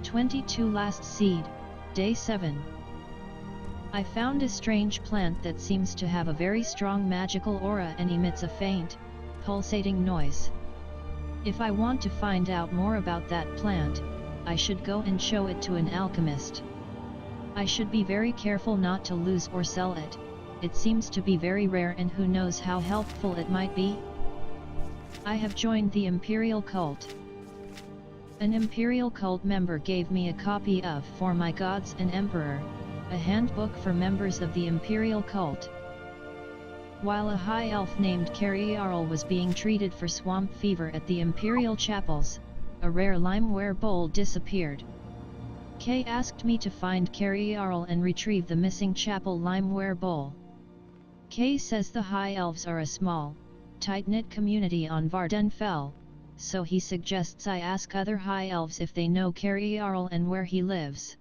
22 Last Seed, Day 7. I found a strange plant that seems to have a very strong magical aura and emits a faint, pulsating noise. If I want to find out more about that plant, I should go and show it to an alchemist. I should be very careful not to lose or sell it. It seems to be very rare, and who knows how helpful it might be? I have joined the Imperial Cult. An Imperial Cult member gave me a copy of For My Gods and Emperor, a handbook for members of the Imperial Cult. While a high elf named Cariarl was being treated for swamp fever at the Imperial Chapels, a rare limeware bowl disappeared. Kay asked me to find Cariarl and retrieve the missing chapel limeware bowl. Kay says the High Elves are a small, tight-knit community on Vardenfell, so he suggests I ask other High Elves if they know Cariarl and where he lives.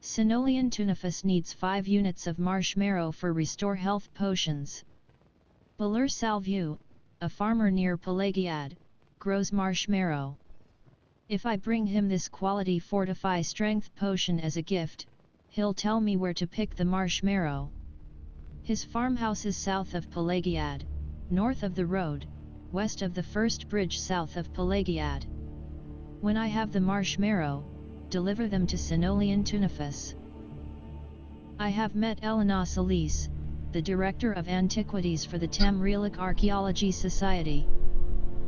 Sinolian Tunifus needs 5 units of marshmarrow for restore health potions. Balur Salvu, a farmer near Pelagiad, grows marshmarrow. If I bring him this quality fortify strength potion as a gift, he'll tell me where to pick the marshmarrow. His farmhouse is south of Pelagiad, north of the road, west of the first bridge south of Pelagiad. When I have the marshmarrow, deliver them to Sinolian Tunifus. I have met Elena Solis, the Director of Antiquities for the Tamrielic Archaeology Society.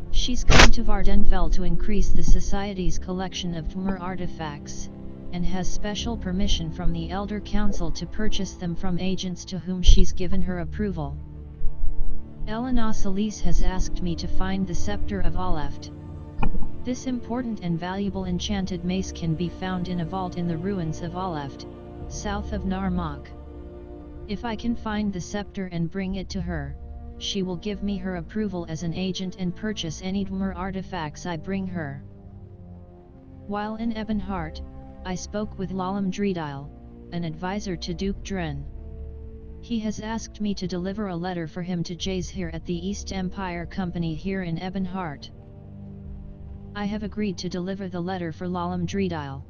She's come to Vardenfell to increase the Society's collection of Tmur artifacts, and has special permission from the Elder Council to purchase them from agents to whom she's given her approval. Elena Solis has asked me to find the Scepter of Aleft. This important and valuable enchanted mace can be found in a vault in the ruins of Aleft, south of Narmak. If I can find the scepter and bring it to her, she will give me her approval as an agent and purchase any Dmur artifacts I bring her. While in Ebonheart, I spoke with Lalam Dredile, an advisor to Duke Dren. He has asked me to deliver a letter for him to Jazeer at the East Empire Company here in Ebonheart. I have agreed to deliver the letter for Lalam Dredile.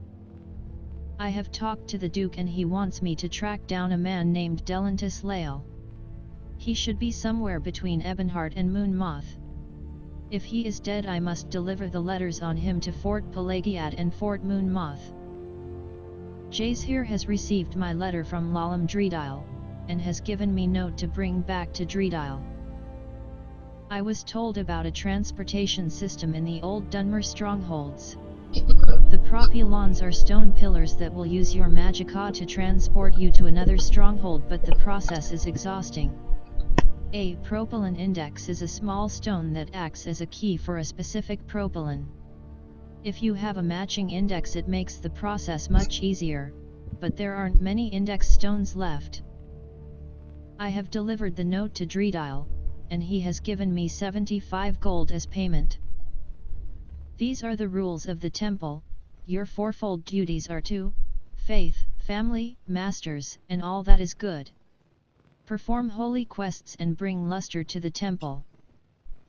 I have talked to the Duke and he wants me to track down a man named Delantis Lael. He should be somewhere between Ebonheart and Moonmoth. If he is dead, I must deliver the letters on him to Fort Pelagiad and Fort Moonmoth. Jazeer has received my letter from Lalam Dredile, and has given me note to bring back to Dredile. I was told about a transportation system in the old Dunmer strongholds. The propylons are stone pillars that will use your magicka to transport you to another stronghold, but the process is exhausting. A propylon index is a small stone that acts as a key for a specific propylon. If you have a matching index, it makes the process much easier, but there aren't many index stones left. I have delivered the note to Dredile, and he has given me 75 gold as payment. These are the rules of the temple. Your fourfold duties are to faith, family, masters, and all that is good. Perform holy quests and bring luster to the temple.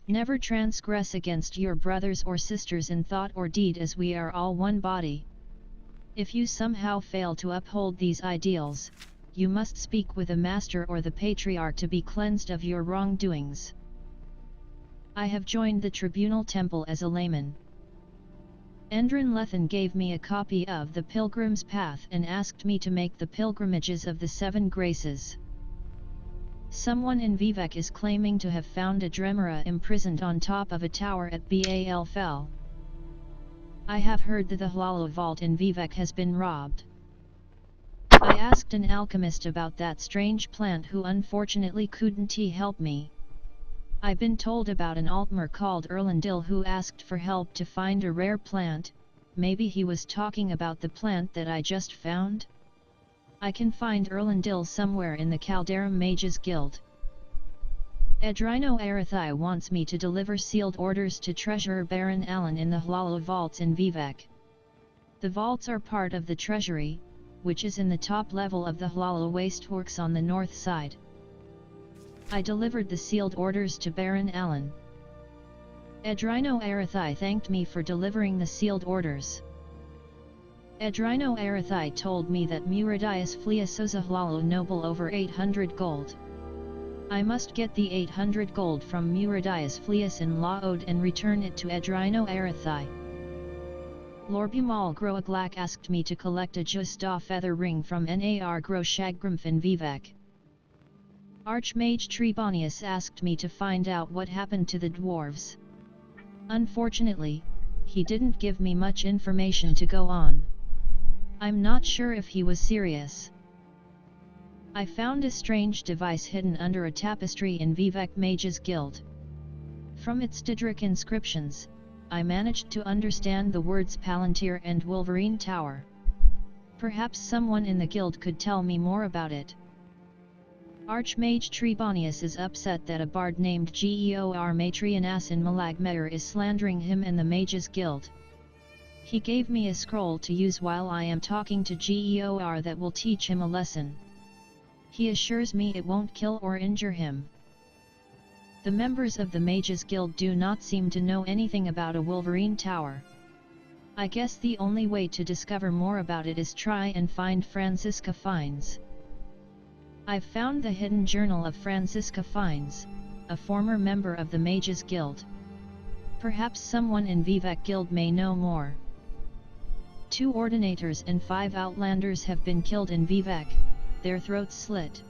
Never transgress against your brothers or sisters in thought or deed, as we are all one body. If you somehow fail to uphold these ideals, you must speak with a master or the patriarch to be cleansed of your wrongdoings. I have joined the tribunal temple as a layman. Endrin Lethan gave me a copy of the Pilgrim's Path and asked me to make the pilgrimages of the 7 graces. Someone in Vivek is claiming to have found a Dremora imprisoned on top of a tower at Bal Fell. I have heard that the Hlala vault in Vivek has been robbed. I asked an alchemist about that strange plant who unfortunately couldn't help me. I've been told about an Altmer called Erlendil who asked for help to find a rare plant. Maybe he was talking about the plant that I just found? I can find Erlendil somewhere in the Calderum Mages Guild. Edrino Arathai wants me to deliver sealed orders to Treasurer Baron Allen in the Hlala vaults in Vivek. The vaults are part of the treasury, which is in the top level of the Hlala Wasteworks on the north side. I delivered the sealed orders to Baron Allen. Edrino Arathai thanked me for delivering the sealed orders. Edrino Arathai told me that Muradius Fleasozahlalu noble over 800 gold. I must get the 800 gold from Muradius Fleas in Laod and return it to Edrino Arathai. Lorbumal Groaglak asked me to collect a Justa feather ring from Nar Groshagrimf in Vivek. Archmage Trebonius asked me to find out what happened to the dwarves. Unfortunately, he didn't give me much information to go on. I'm not sure if he was serious. I found a strange device hidden under a tapestry in Vivek Mage's Guild. From its Didric inscriptions, I managed to understand the words Palantir and Wolverine Tower. Perhaps someone in the guild could tell me more about it. Archmage Trebonius is upset that a bard named Geor Matrianas in Malagmeyer is slandering him and the Mages Guild. He gave me a scroll to use while I am talking to Geor that will teach him a lesson. He assures me it won't kill or injure him. The members of the Mages Guild do not seem to know anything about a Wolverine Tower. I guess the only way to discover more about it is try and find Franziska Fiennes. I've found the hidden journal of Franziska Fiennes, a former member of the Mages Guild. Perhaps someone in Vivek Guild may know more. 2 Ordinators and 5 Outlanders have been killed in Vivek, their throats slit.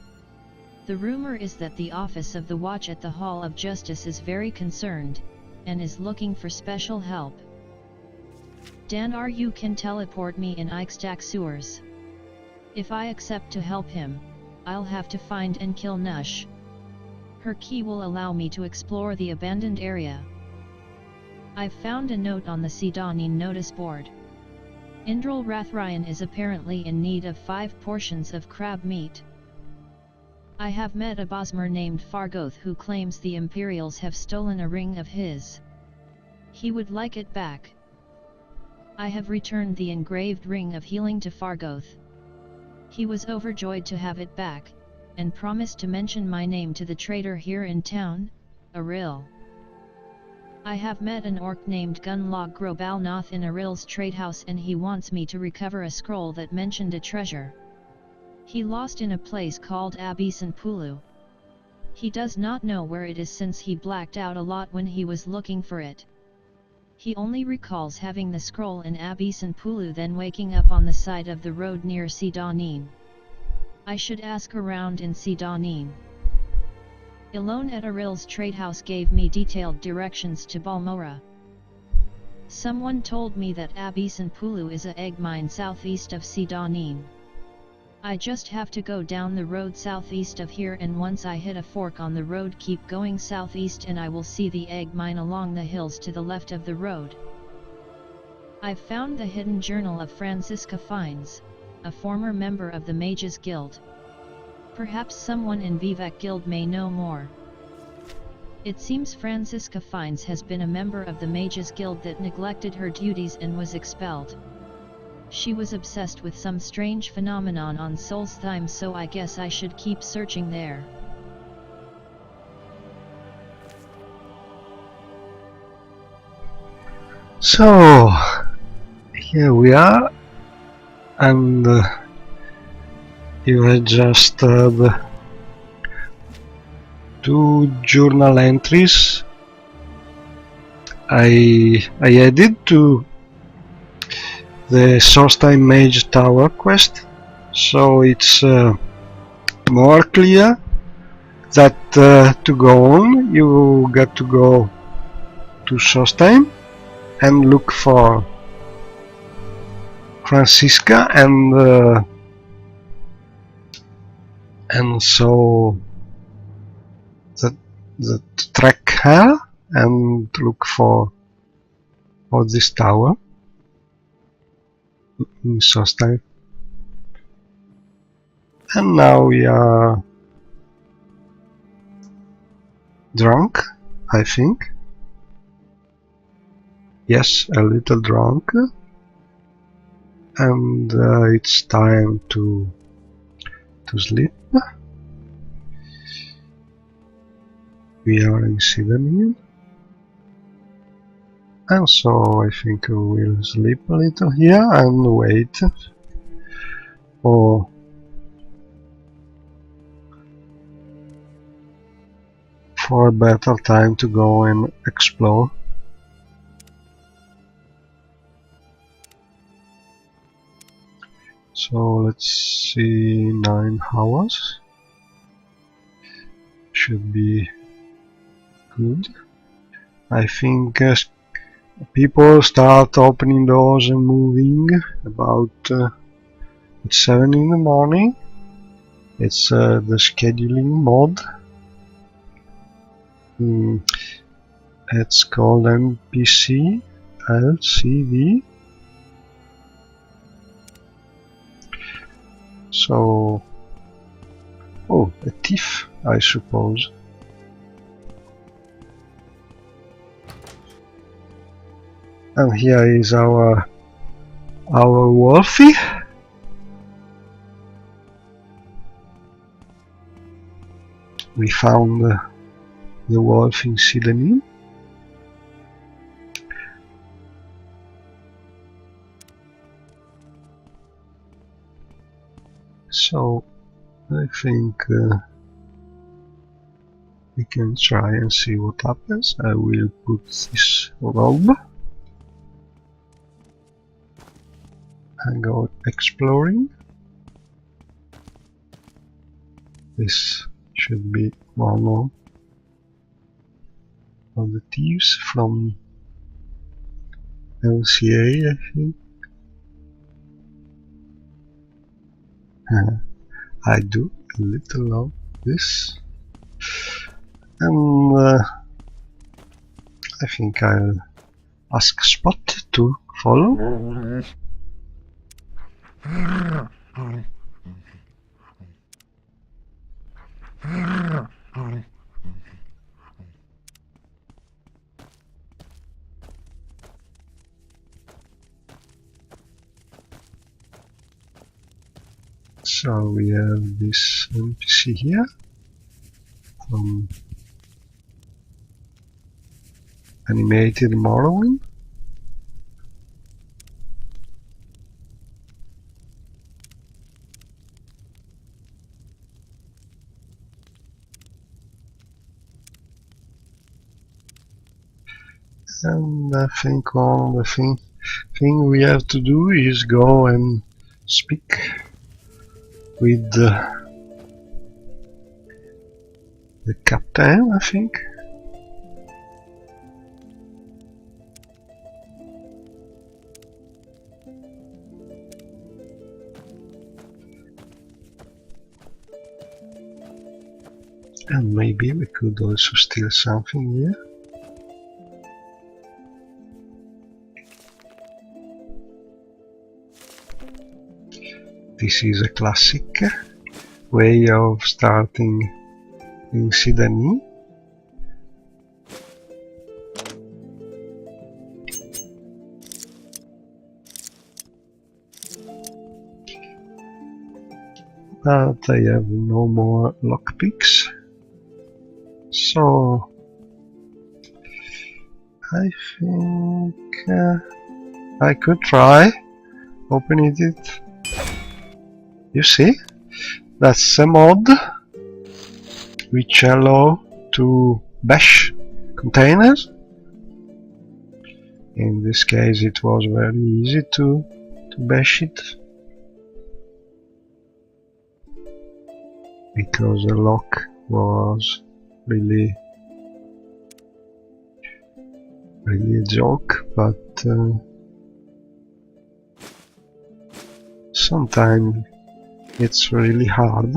The rumor is that the office of the Watch at the Hall of Justice is very concerned, and is looking for special help. Dan you can teleport me in Eichstack sewers. If I accept to help him, I'll have to find and kill Nush. Her key will allow me to explore the abandoned area. I've found a note on the Sidanin notice board. Indral Rathryan is apparently in need of 5 portions of crab meat. I have met a Bosmer named Fargoth who claims the Imperials have stolen a ring of his. He would like it back. I have returned the engraved ring of healing to Fargoth. He was overjoyed to have it back, and promised to mention my name to the trader here in town, Aril. I have met an orc named Gunlog Grobalnoth in Aril's tradehouse and he wants me to recover a scroll that mentioned a treasure. He lost in a place called Abisan Pulu. He does not know where it is since he blacked out a lot when he was looking for it. He only recalls having the scroll in Abisan Pulu then waking up on the side of the road near Sidanin. I should ask around in Sidanin. Ilone at Aril's tradehouse gave me detailed directions to Balmora. Someone told me that Abisan Pulu is a egg mine southeast of Sidanin. I just have to go down the road southeast of here and once I hit a fork on the road keep going southeast and I will see the egg mine along the hills to the left of the road. I've found the hidden journal of Franziska Fiennes, a former member of the Mages Guild. Perhaps someone in Vivek Guild may know more. It seems Franziska Fiennes has been a member of the Mages Guild that neglected her duties and was expelled. She was obsessed with some strange phenomenon on Solstheim, so I guess I should keep searching there. So, here we are, and you had just 2 journal entries I added to the Solstheim Mage Tower quest, so it's more clear that to go on you got to go to Solstheim and look for Franziska and so that track her and look for this tower in Solstheim. And now we are drunk, I think. Yes, a little drunk, and it's time to sleep. We are in Sidanin. And so I think we'll sleep a little here and wait for a better time to go and explore. So let's see, 9 hours should be good. I think people start opening doors and moving about at 7 in the morning. It's the scheduling mode. It's called NPC LCV. So, oh, a thief, I suppose. And here is our Wolfie. We found the wolf in Sydney. So I think we can try and see what happens. I will put this robe and go exploring. This should be one of the thieves from LCA, I think. I do a little of this, and I think I'll ask Spot to follow. So we have this NPC here from animated Morrowind. And I think all the thing we have to do is go and speak with the captain, I think. And maybe we could also steal something here. This is a classic way of starting in Sydney. But I have no more lockpicks, so I think I could try opening it. You see, that's a mod which allow to bash containers. In this case it was very easy to bash it, because the lock was really a joke, but sometimes it's really hard.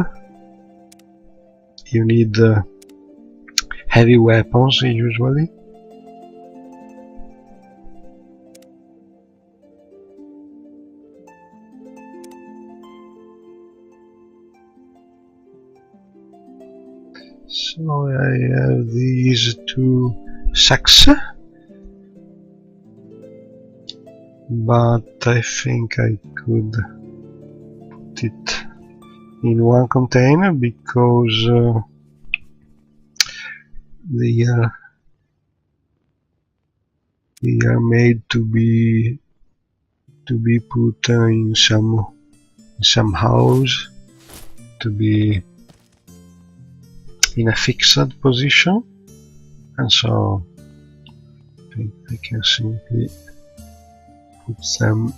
You need heavy weapons usually. So I have these 2 sacks, but I think I could put it in one container, because the They are made to be put in some house, to be in a fixed position, and so I can simply put them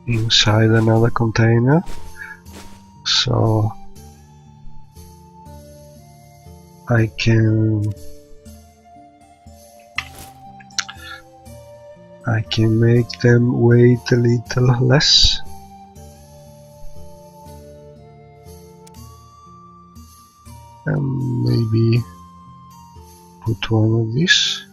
inside another container. So I can make them weight a little less. And maybe put one of these.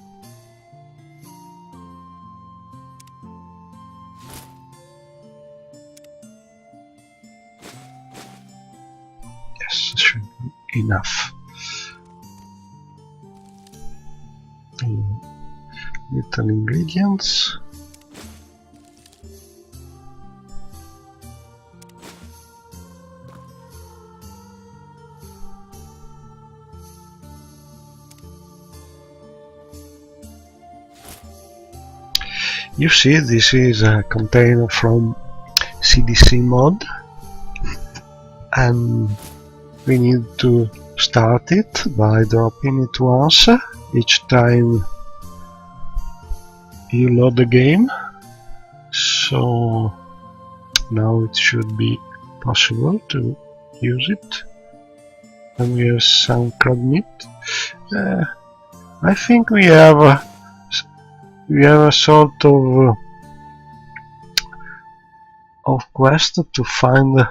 Yes, should be enough. Little ingredients. You see, this is a container from CDC mod, and we need to start it by dropping it once each time you load the game. So now it should be possible to use it. And we have some crab meat. I think we have a sort of quest to find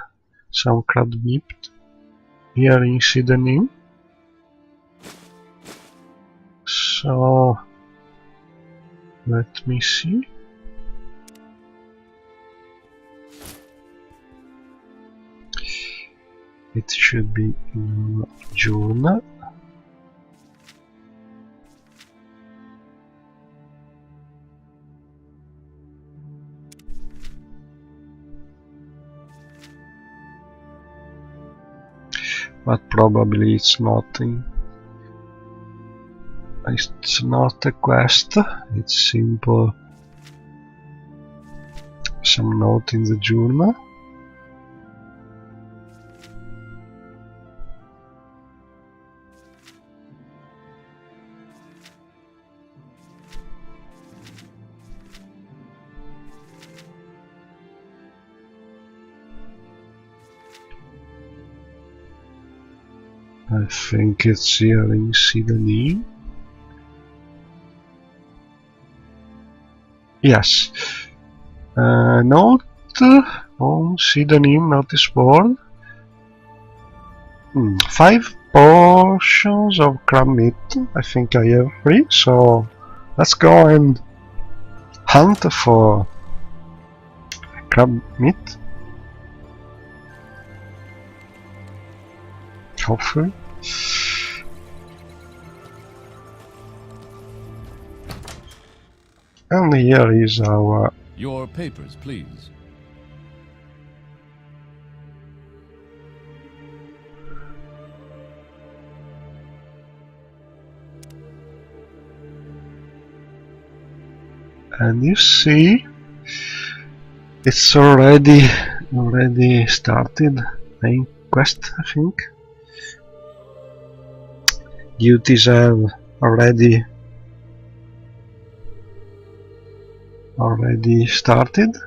some crab meat here in Sydney. So let me see. It should be in journal. But probably it's not a quest, it's simple some note in the journal. I think it's here in Sydney. Yes. Note on Sydney notice board. 5 portions of crab meat. I think I have 3, so let's go and hunt for crab meat. Hopefully. And here is your papers, please. And you see, it's already started main quest, I think. Duties have already started.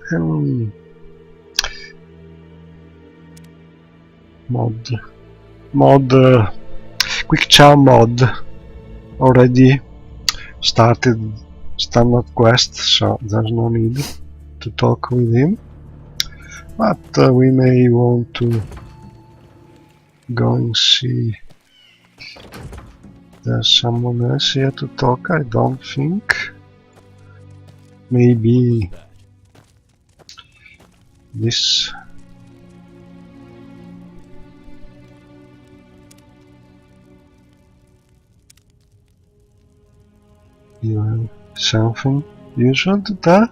And quick charm mod already started standard quest, so there's no need to talk with him. But we may want to go and see. There's someone else here to talk, I don't think. Maybe this. You have something usual there?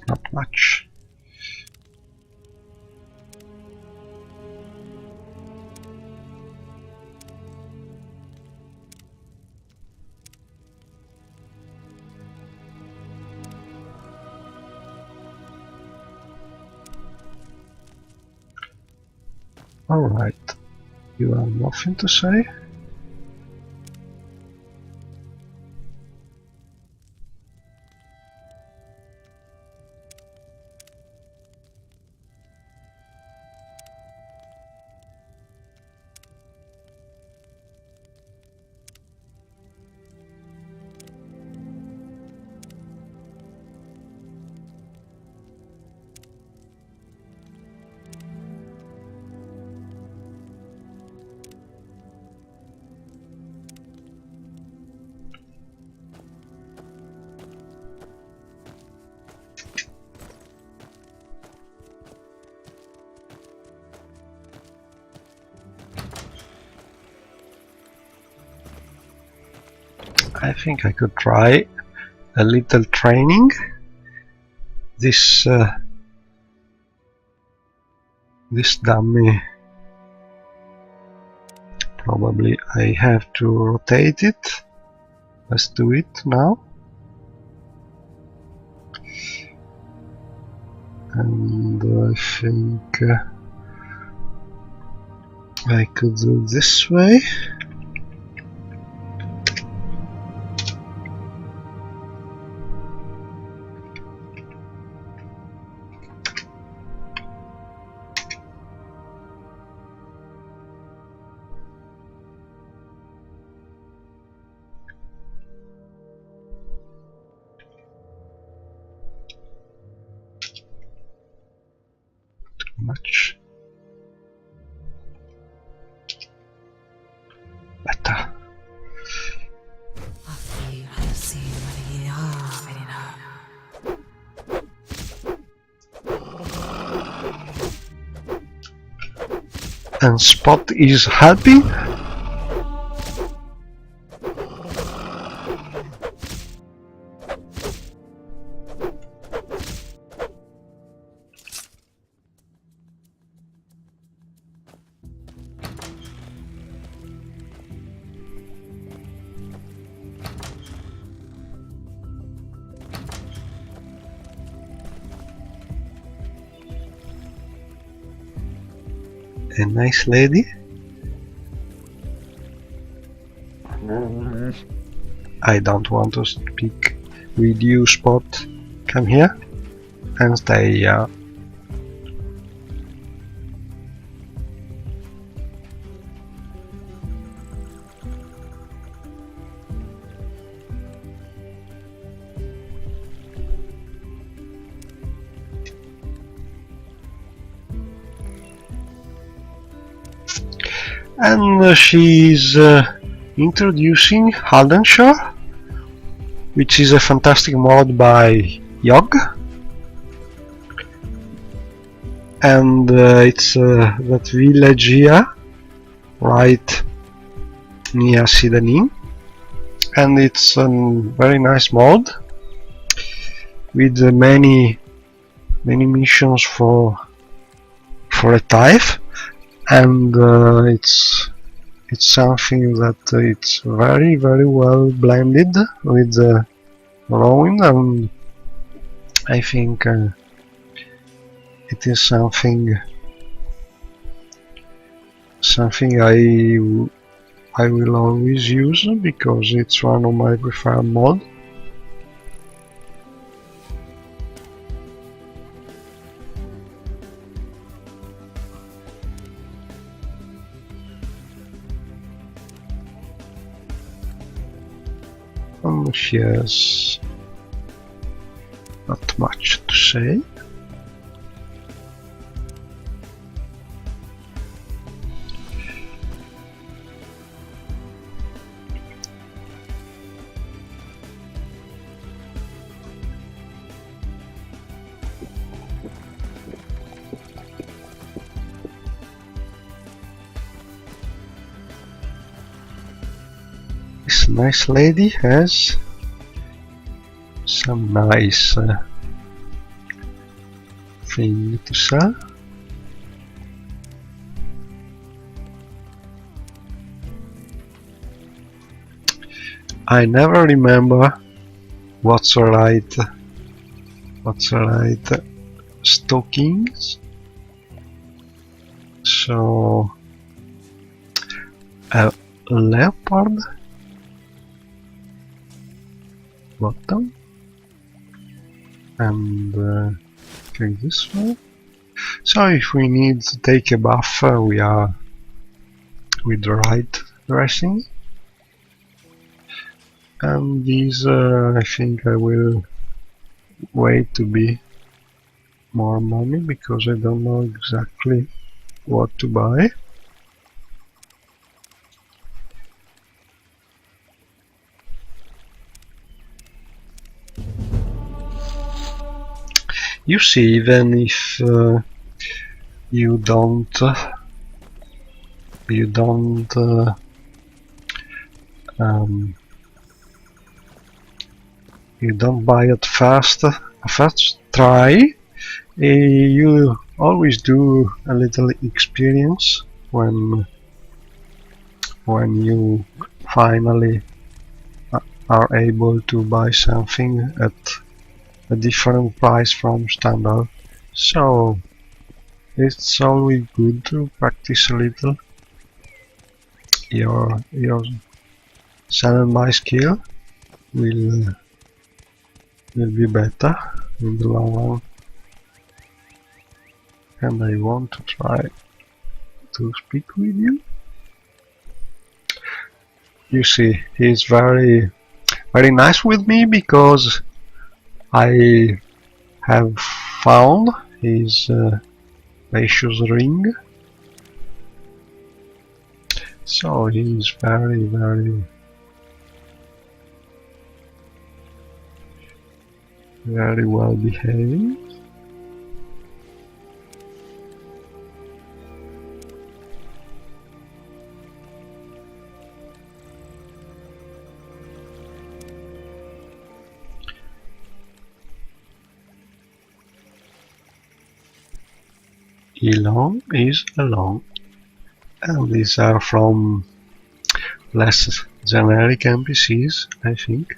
Not much. Alright, you have nothing to say? I think I could try a little training. This dummy, probably I have to rotate it. Let's do it now. And I think I could do this way. Much better. And Spot is helping. A nice lady. I don't want to speak with you, Spot. Come here and stay here. And she's introducing Haldenshire, which is a fantastic mod by Yogg, and it's that village here, right near Sidanin, and it's a very nice mod with many missions for a tithe. And it's something that it's very well blended with Morrowind, and I think it is something I will always use because it's one of my preferred mods. She has not much to say. This nice lady has some nice thing to sell. I never remember what's the right stockings. So a leopard bottom, and okay, this way. So if we need to take a bath, we are with the right dressing. And these, I think I will wait to be more money because I don't know exactly what to buy. You see, even if you don't buy it first try, you always do a little experience when you finally are able to buy something at a different price from standard. So it's always good to practice a little. Your sell and buy skill will be better in the long run. And I want to try to speak with you. You see, he's very nice with me because I have found his precious ring. So he's very well behaving. Elon is alone, and these are from less generic NPCs, I think.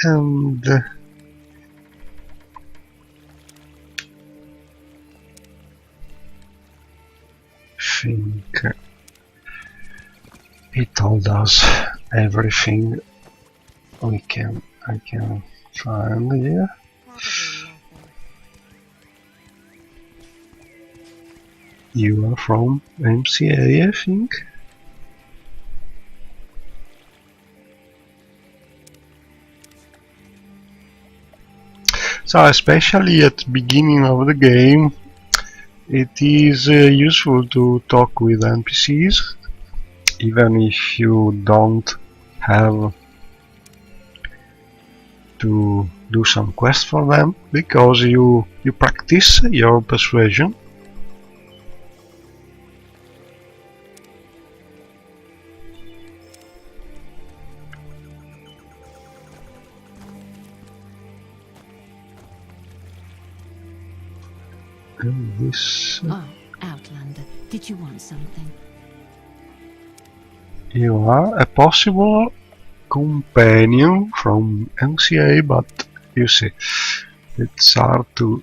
And think it told us everything I can find here. You are from MCA, I think. So especially at the beginning of the game, it is useful to talk with NPCs, even if you don't have to do some quest for them, because you practice your persuasion. This. Oh, Outlander, did you want something? You are a possible companion from MCA, but you see, it's hard to.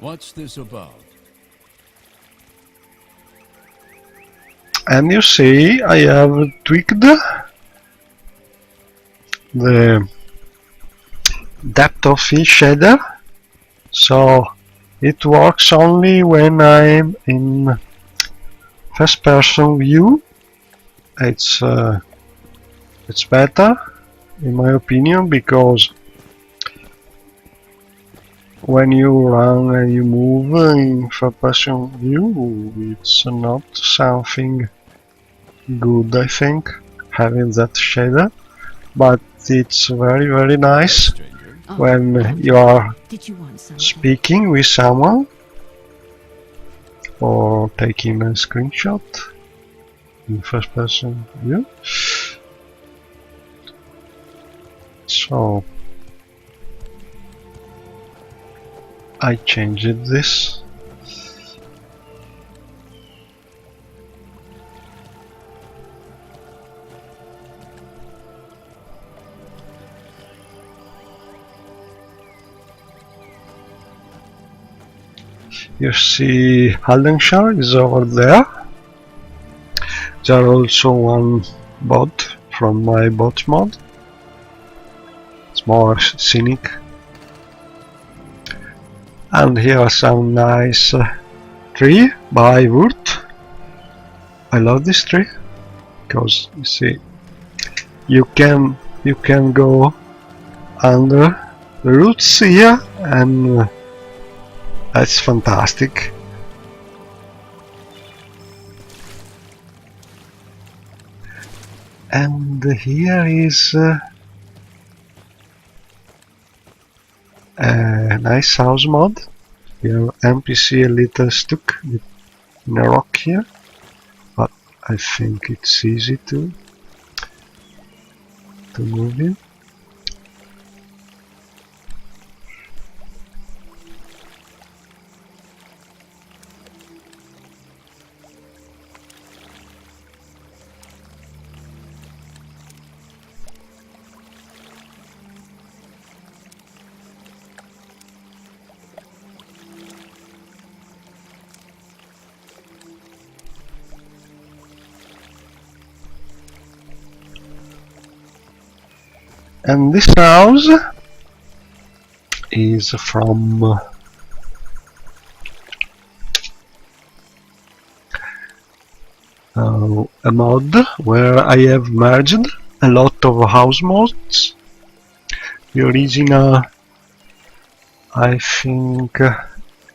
What's this about? And you see, I have tweaked the depth of field shader, so it works only when I'm in first person view. It's better in my opinion, because when you run and you move in first person view, it's not something good, I think. having that shader, but it's very nice Stranger. Oh, when you are did you want something? speaking with someone or taking a screenshot in first person view. So I changed this. You see Haldenshire is over there. There also one bot from my bot mod. It's more scenic. And here are some nice tree by wood. I love this tree because you see you can go under the roots here, and that's fantastic. And here is a nice house mod. We have NPC a little stuck in a rock here, but I think it's easy to move in. And this house is from a mod where I have merged a lot of house mods. The original, I think,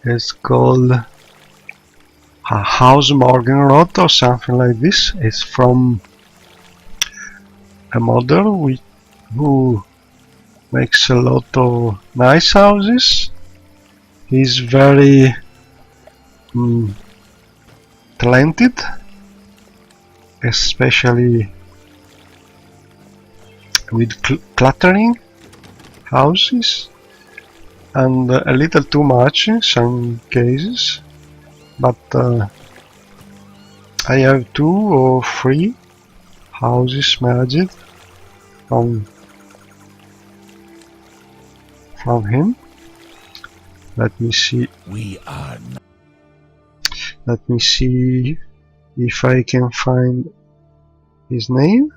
is called a House Morrowind or something like this. It's from a modder who makes a lot of nice houses. He's very talented, especially with cluttering houses, and a little too much in some cases, but I have 2 or 3 houses merged from him. Let me see. Let me see if I can find his name.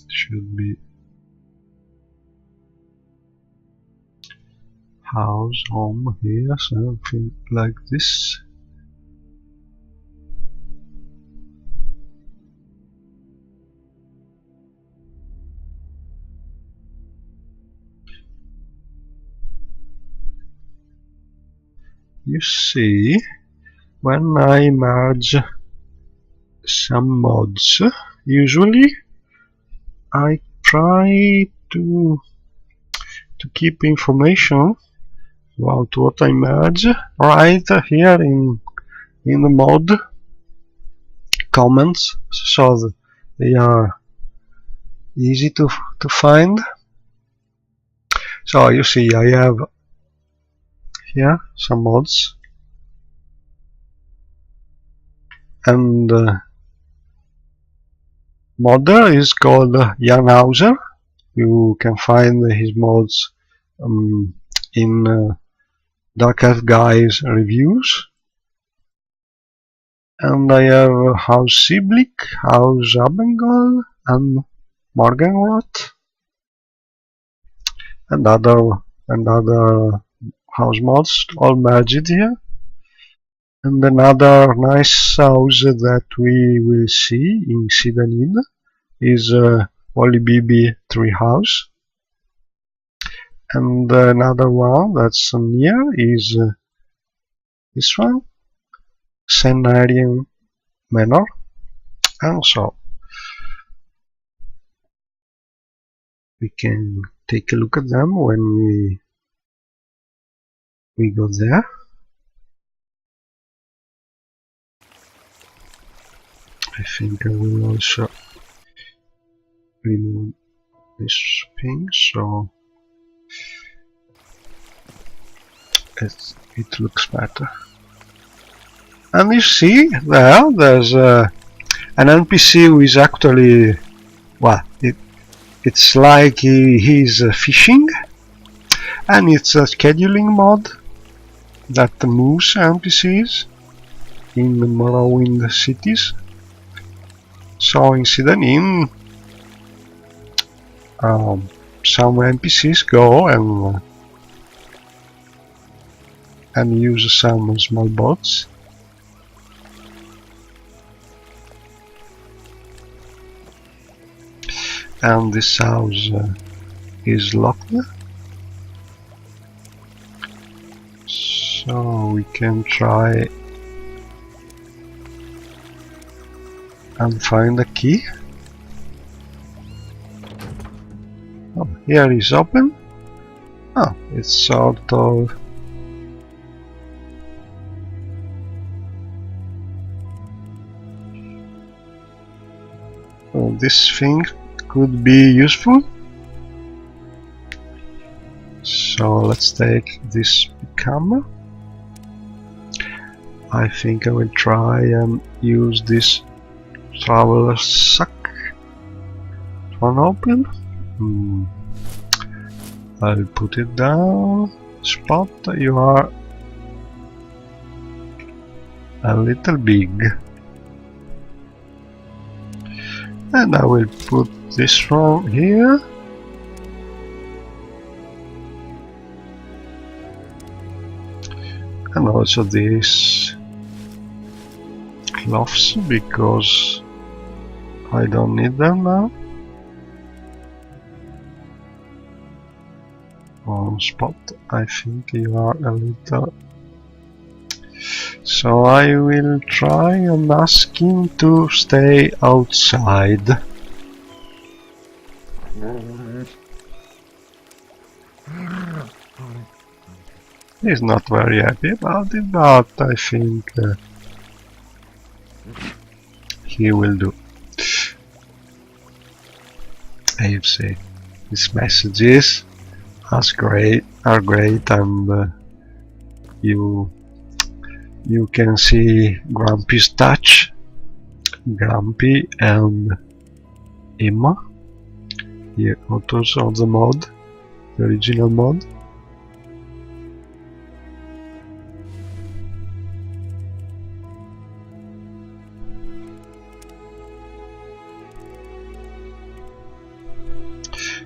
Should be house home here, something like this. You see, when I merge some mods, usually I try to keep information about what I merge right here in the mod comments, so that they are easy to find. So you see, I have here some mods, and modder is called Jan Hauser. You can find his mods in Dark Elf Guy's reviews. And I have House Siblik, House Abengol, and Morgenrot, and other house mods all merged here. And another nice house that we will see in Sidanid is Wally treehouse. And another one that's near is this one, Cenarian Manor. And so we can take a look at them when we go there. I think I will also remove this thing so it looks better. And you see there's an NPC who is actually, well, it's like he's fishing, and it's a scheduling mod that moves NPCs in Morrowind cities. So instead in some NPCs go and use some small boats. And this house is locked, so we can try and find a key. Oh, here is open. Oh, it's sort of this thing could be useful. So let's take this camera. I think I will try and use this traveler sack to open. I'll put it down. Spot, you are a little big. And I will put this one here. And also these cloths, because I don't need them now. On Spot, I think you are a little. So I will try and ask him to stay outside. He's not very happy about it, but I think he will do. I say his messages are great, and you can see Grumpy's touch, Grumpy and Emma, the authors of the mod, the original mod.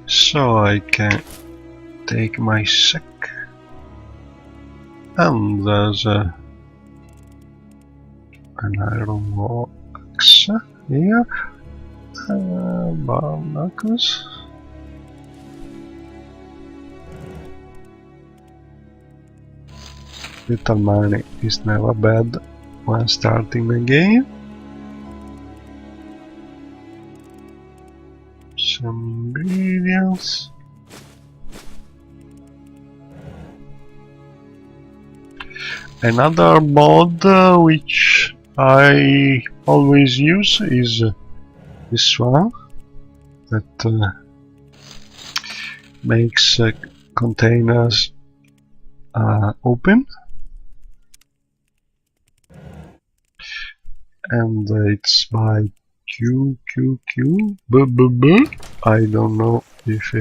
So I can take my sack, and there's an iron axe here, barnacles. Little money is never bad when starting a game. Some ingredients. Another mod which I always use is this one that makes containers open, and it's by QQQ. I don't know if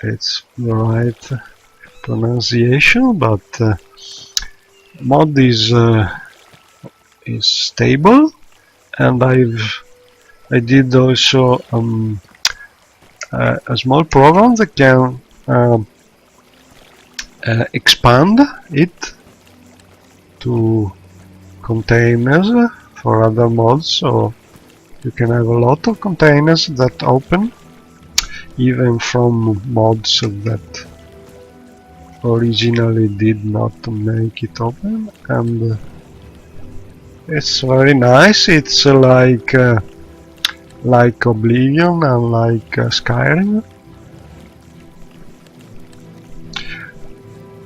it's the right pronunciation, but mod is stable, and I did also a small program that can expand it to containers for other mods. So You can have a lot of containers that open, even from mods that originally did not make it open, and it's very nice. It's like Oblivion and like Skyrim.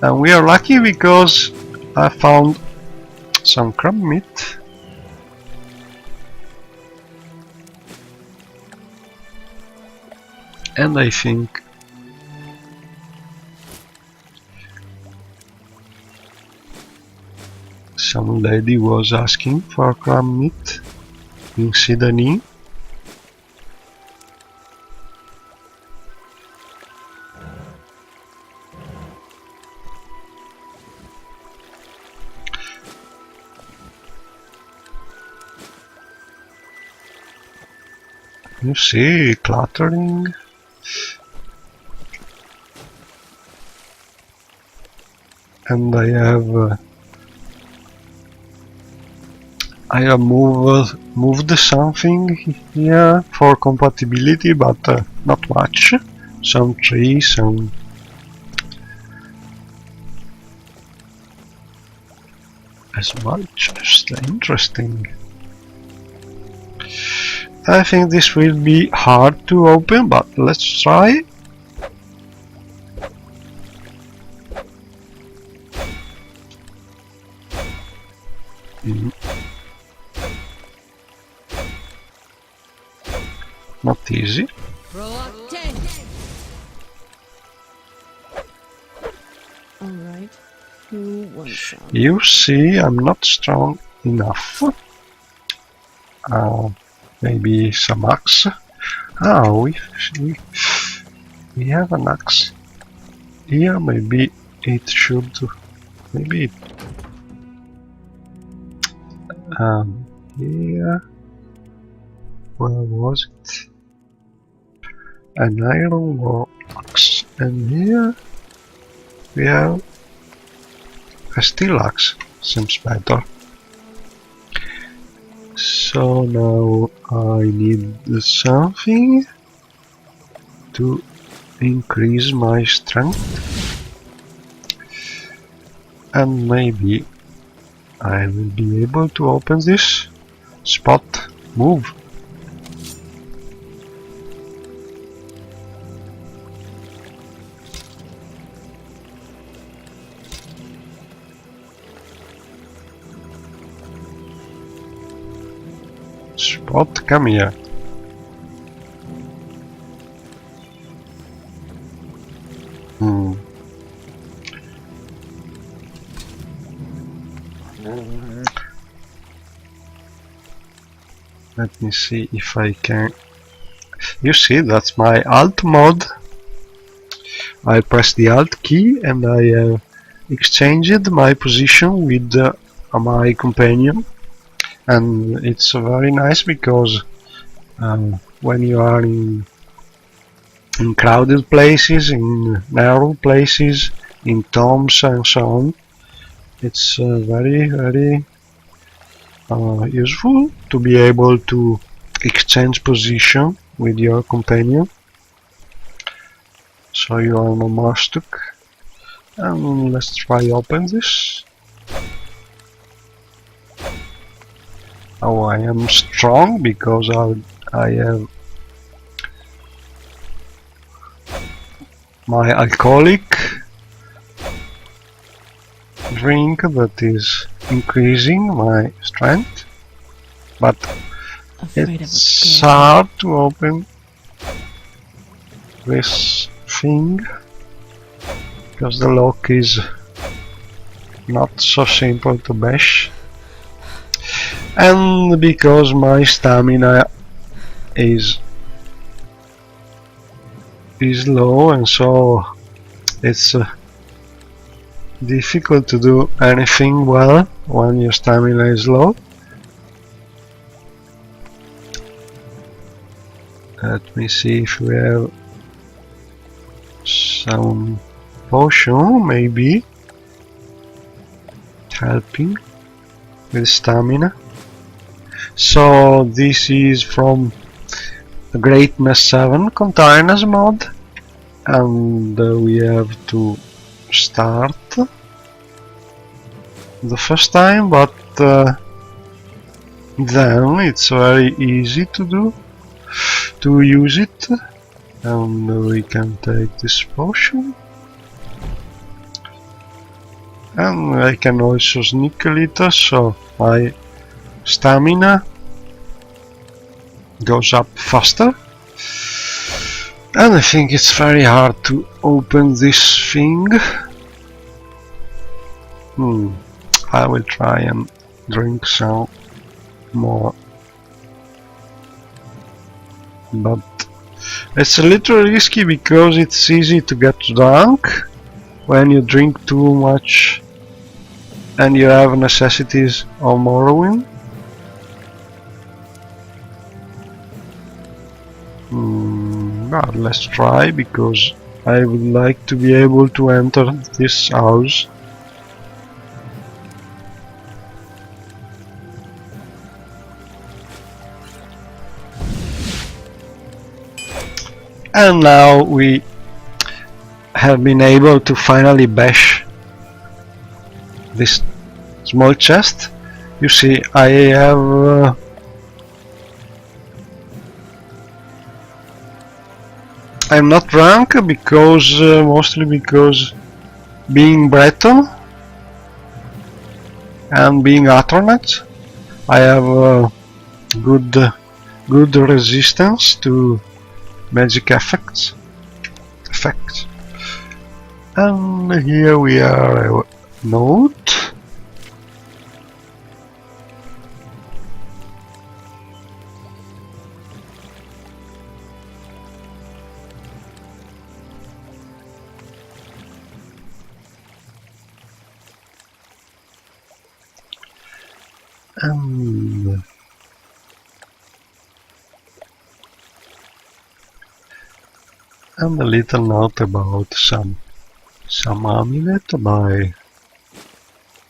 And we are lucky because I found some crab meat. And I think some lady was asking for crab meat in Sydney. You see, cluttering. And I have moved something here for compatibility, but not much. Some trees, some as much as interesting. I think this will be hard to open, but let's try. Not easy. Alright, who wants some? You see, I'm not strong enough. Maybe some axe. We have an axe here. Maybe it should. Maybe here. Where was it? An iron axe, and here we have a steel axe. Seems better. So now I need something to increase my strength, and maybe I will be able to open this. Spot, move. Spot, come here. Let me see if I can. You see, that's my alt mod. I press the alt key and I exchanged my position with my companion. And it's very nice because when you are in crowded places, in narrow places, in tombs and so on, it's very useful to be able to exchange position with your companion, so you are no more stuck. And let's try open this. Oh, I am strong because I have my alcoholic drink that is increasing my strength, but it's hard to open this thing because the lock is not so simple to bash, and because my stamina is low, and so it's difficult to do anything well when your stamina is low. Let me see if we have some potion, maybe helping with stamina. So this is from the Greatness 7 Containers mod, and we have to start the first time, but then it's very easy to use it, and we can take this potion, and I can also sneak a little, so my stamina goes up faster. And I think it's very hard to open this thing. I will try and drink some more, but it's a little risky because it's easy to get drunk when you drink too much and you have necessities of Morrowind. But let's try, because I would like to be able to enter this house. And now we have been able to finally bash this small chest. You see, I have I'm not drunk because mostly because being Breton and being Atronet, I have good resistance to magic effects. And here we are, a note. And a little note about some amulet by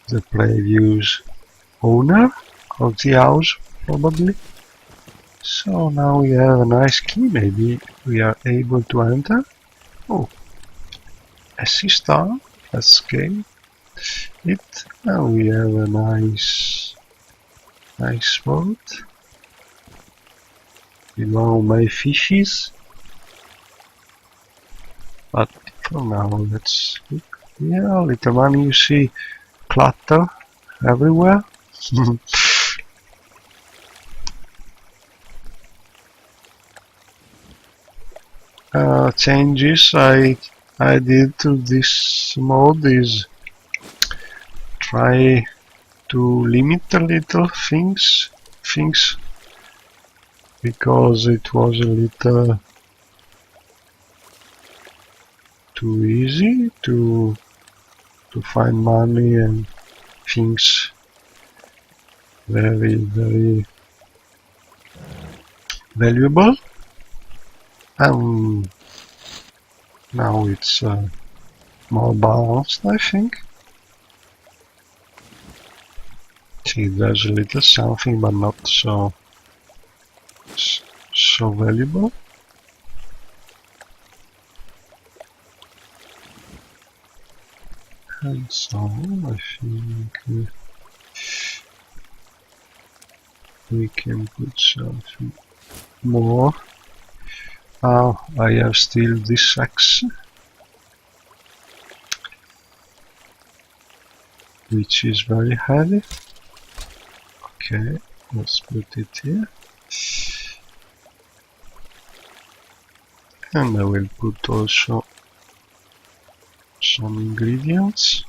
the previous owner of the house, probably. So now we have a nice key, maybe we are able to enter. Oh, a sea star, let's get it. Now we have a nice boat with all my fishes. But for now, let's look here. Little money, you see clutter everywhere. Changes I did to this mode is try to limit a little things because it was a little too easy to find money and things very valuable, and now it's more balanced, I think. See, there's a little something, but not so valuable. And so I think we can put something more. I have still this axe, which is very heavy. Okay, let's put it here. And I will put also some ingredients.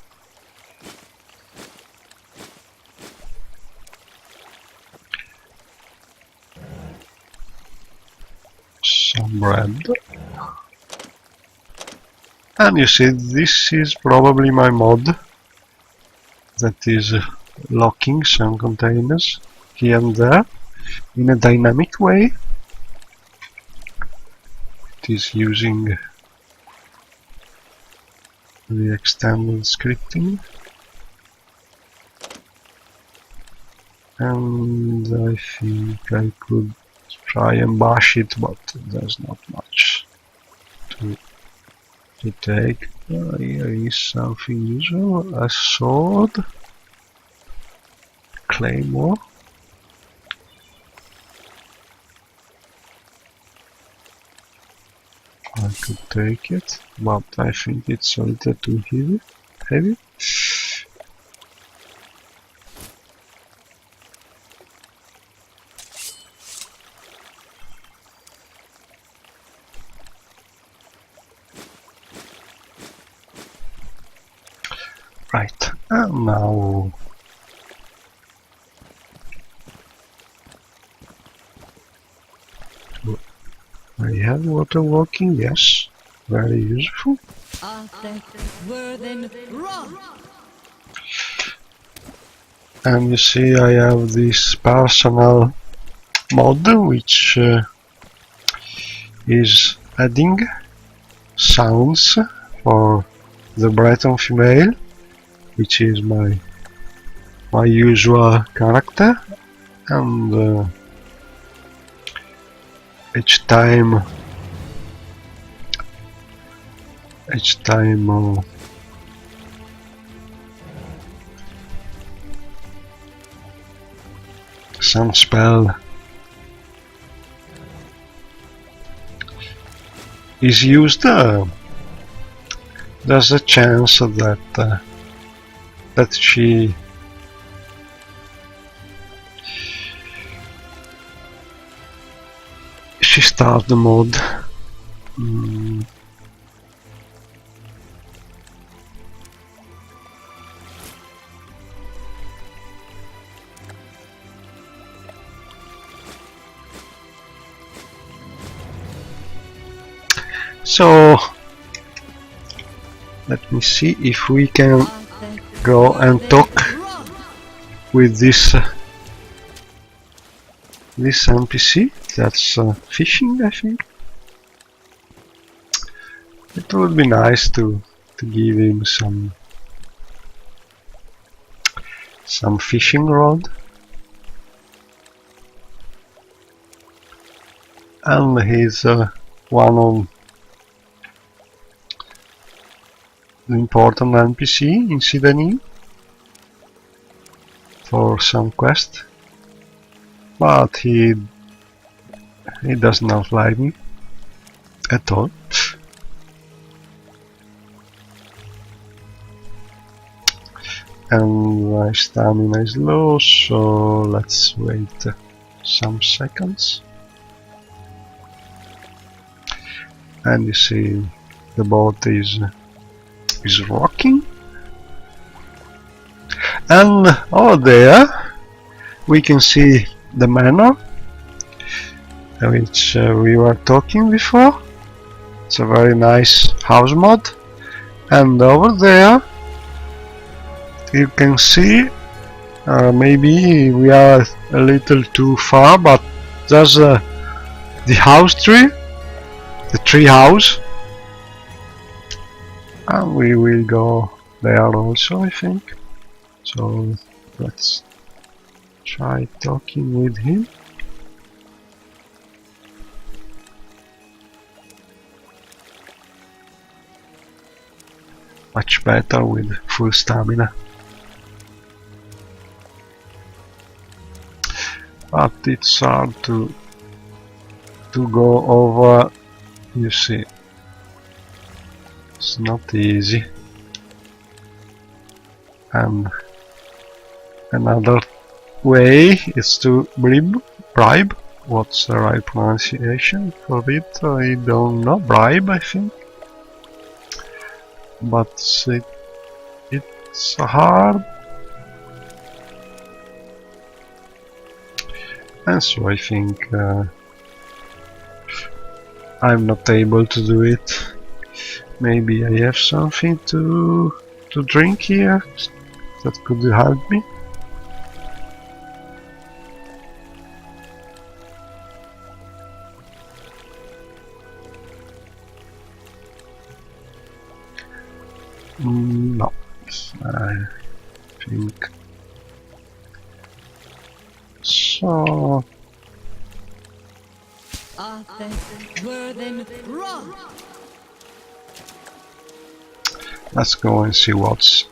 Some bread. And you see, this is probably my mod that is locking some containers here and there in a dynamic way. It is using the extended scripting. And I think I could try and bash it, but there's not much to take. Here is something usual, a sword, claymore. I could take it, but I think it's a little too heavy. Right, and now I have water walking, yes, very useful. And you see I have this personal mod which is adding sounds for the Breton female, which is my usual character, and each time some spell is used, there's a chance that she starts the mod. So let me see if we can go and talk with this NPC that's fishing, I think. It would be nice to give him some fishing rod. And he's one of the important NPC in Sidonie for some quest, but he does not like me at all. And my stamina is low, so let's wait some seconds. And you see the boat is rocking, and over there we can see the manor which we were talking before. It's a very nice house mod, and over there you can see, maybe we are a little too far, but there's the house tree, the tree house, and we will go there also, I think. So let's try talking with him. Much better with full stamina. But it's hard to go over, you see. It's not easy. And another way is to bribe. What's the right pronunciation for it? I don't know. Bribe, I think. But it's hard. And so I think I'm not able to do it. Maybe I have something to drink here that could help me. No, I think So let's go and see what's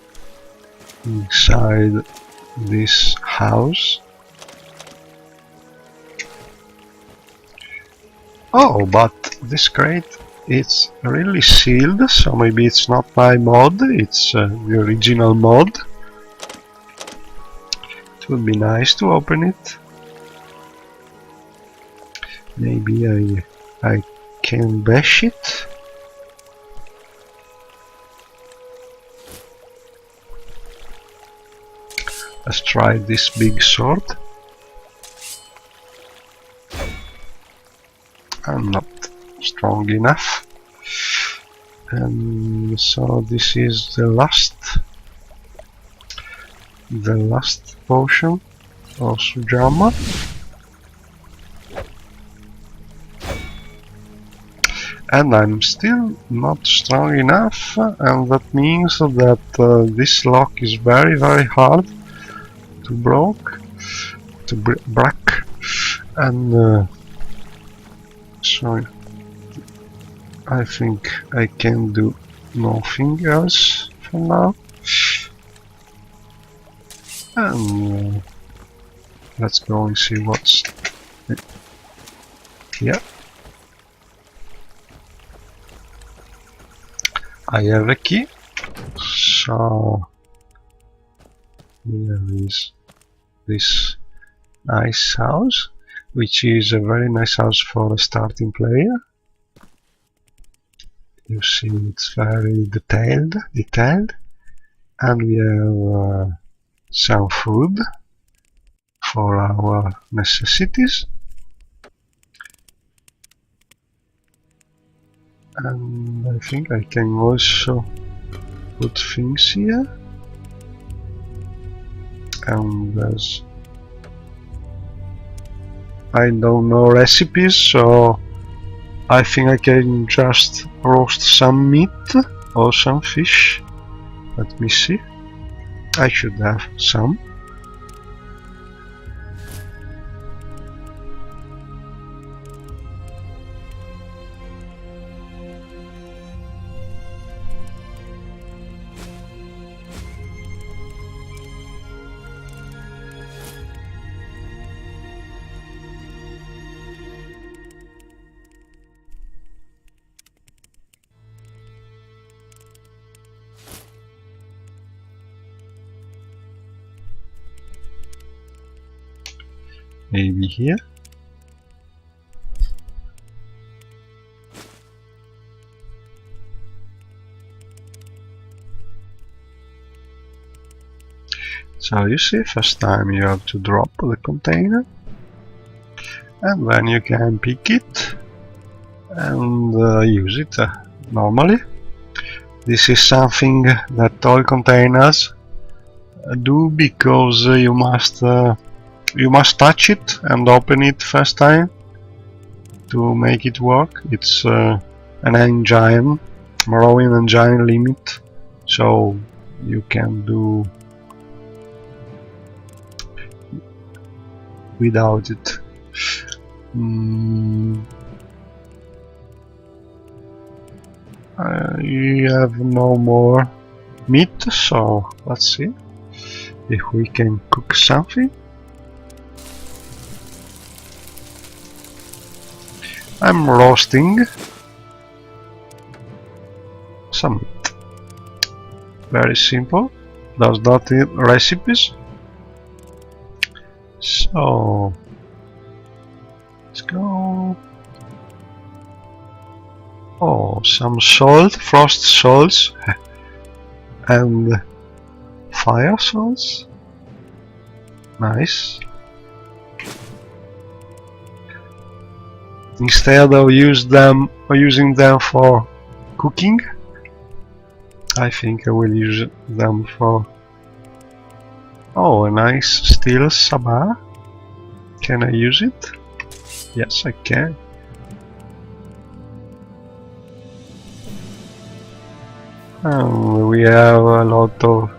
inside this house. Oh, but this crate, it's really sealed, so maybe it's not my mod, it's the original mod. It would be nice to open it. Maybe I can bash it. Let's try this big sword. I'm not strong enough. And so this is the last potion of Sujamma. And I'm still not strong enough, and that means that this lock is very hard to break, and so I think I can do nothing else for now. And let's go and see what's here. I have a key, so here is this nice house, which is a very nice house for a starting player. You see, it's very detailed, and we have some food for our necessities. And I think I can also put things here. And there's... I don't know recipes, so I think I can just roast some meat or some fish. Let me see. I should have some. Maybe here. So you see, first time you have to drop the container, and then you can pick it and use it normally. This is something that all containers do, because you must touch it and open it first time to make it work. It's an engine, Morrowind engine limit, so you can do without it. I have no more meat, so let's see if we can cook something. I'm roasting some meat. Very simple. Does not need recipes. So let's go. Oh, some salt, frost salts, and fire salts. Nice. Instead of using them for cooking, I think I will use them for... Oh, a nice steel sabar. Can I use it? Yes, I can. And we have a lot of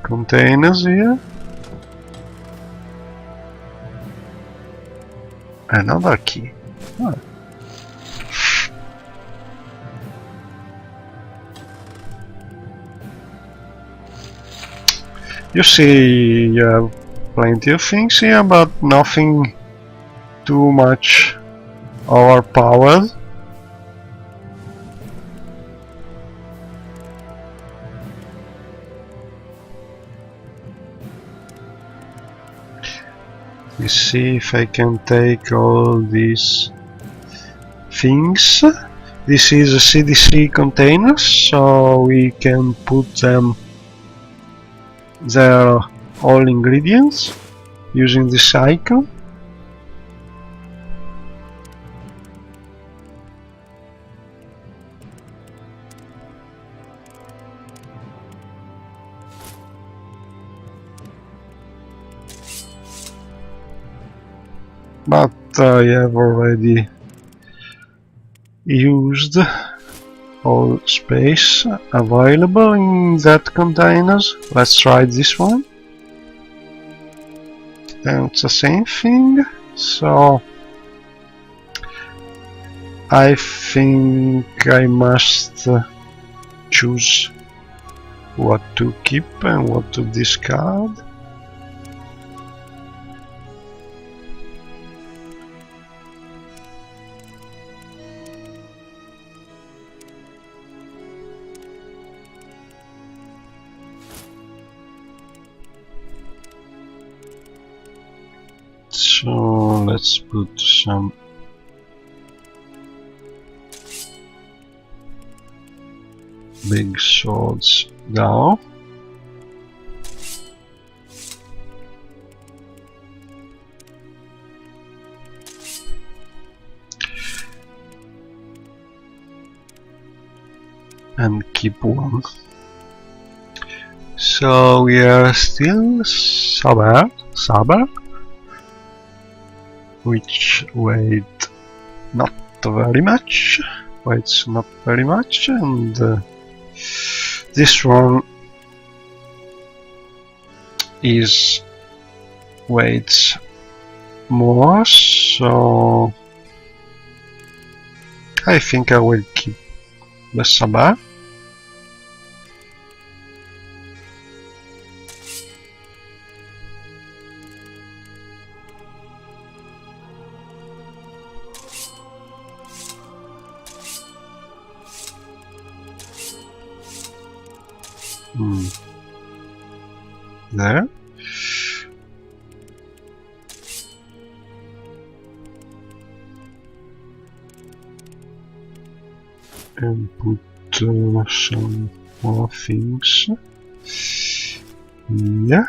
containers here. Another key. Oh. You see, you have plenty of things here, but nothing too much overpowered. Let's see if I can take all these things. This is a CDC container, so we can put them there, all ingredients, using this icon. But I have already used all space available in that containers. Let's try this one. And it's the same thing. So I think I must choose what to keep and what to discard. So let's put some big swords down. And keep one. So we are still Saber, which weighs not very much, and this one is weighs more, so I think I will keep the Saber. There. And put some more things. Yeah.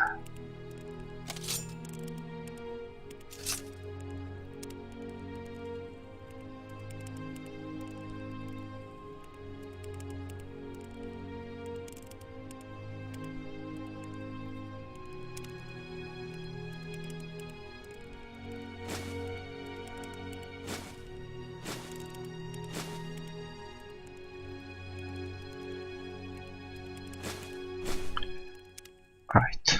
Right.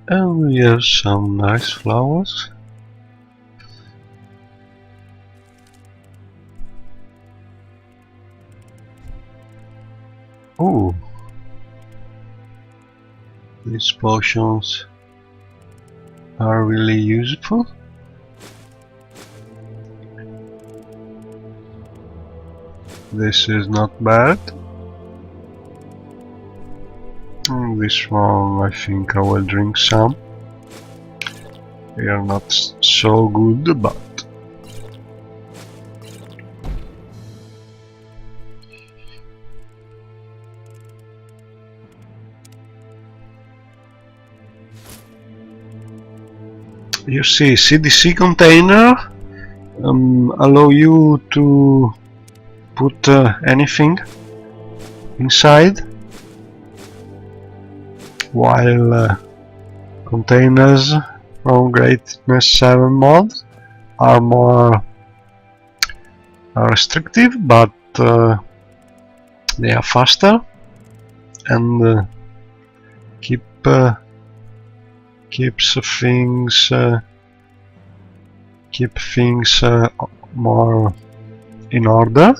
And we have some nice flowers. Oh, these potions are really useful. This is not bad. This one, I think I will drink some. They are not so good, but you see, CDC container allow you to put anything inside, while containers from Greatness 7 mod are more restrictive, but they are faster and keeps things keep things more in order.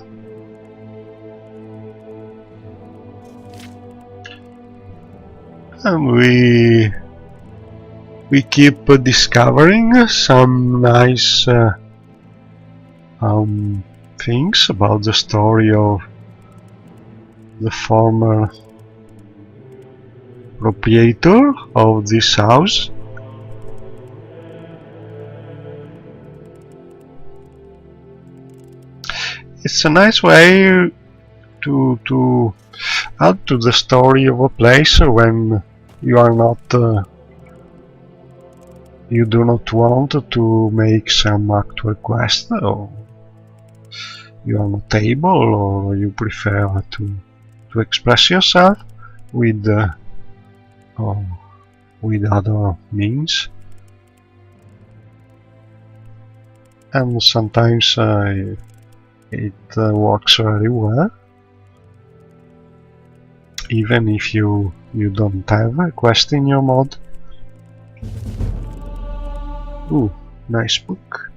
And we keep discovering some nice things about the story of the former proprietor of this house. It's a nice way to add to the story of a place when you are not you do not want to make some actual quest, or you are not able, or you prefer to express yourself with other means. And sometimes it works very well, even if you don't have a quest in your mod. Ooh, nice book.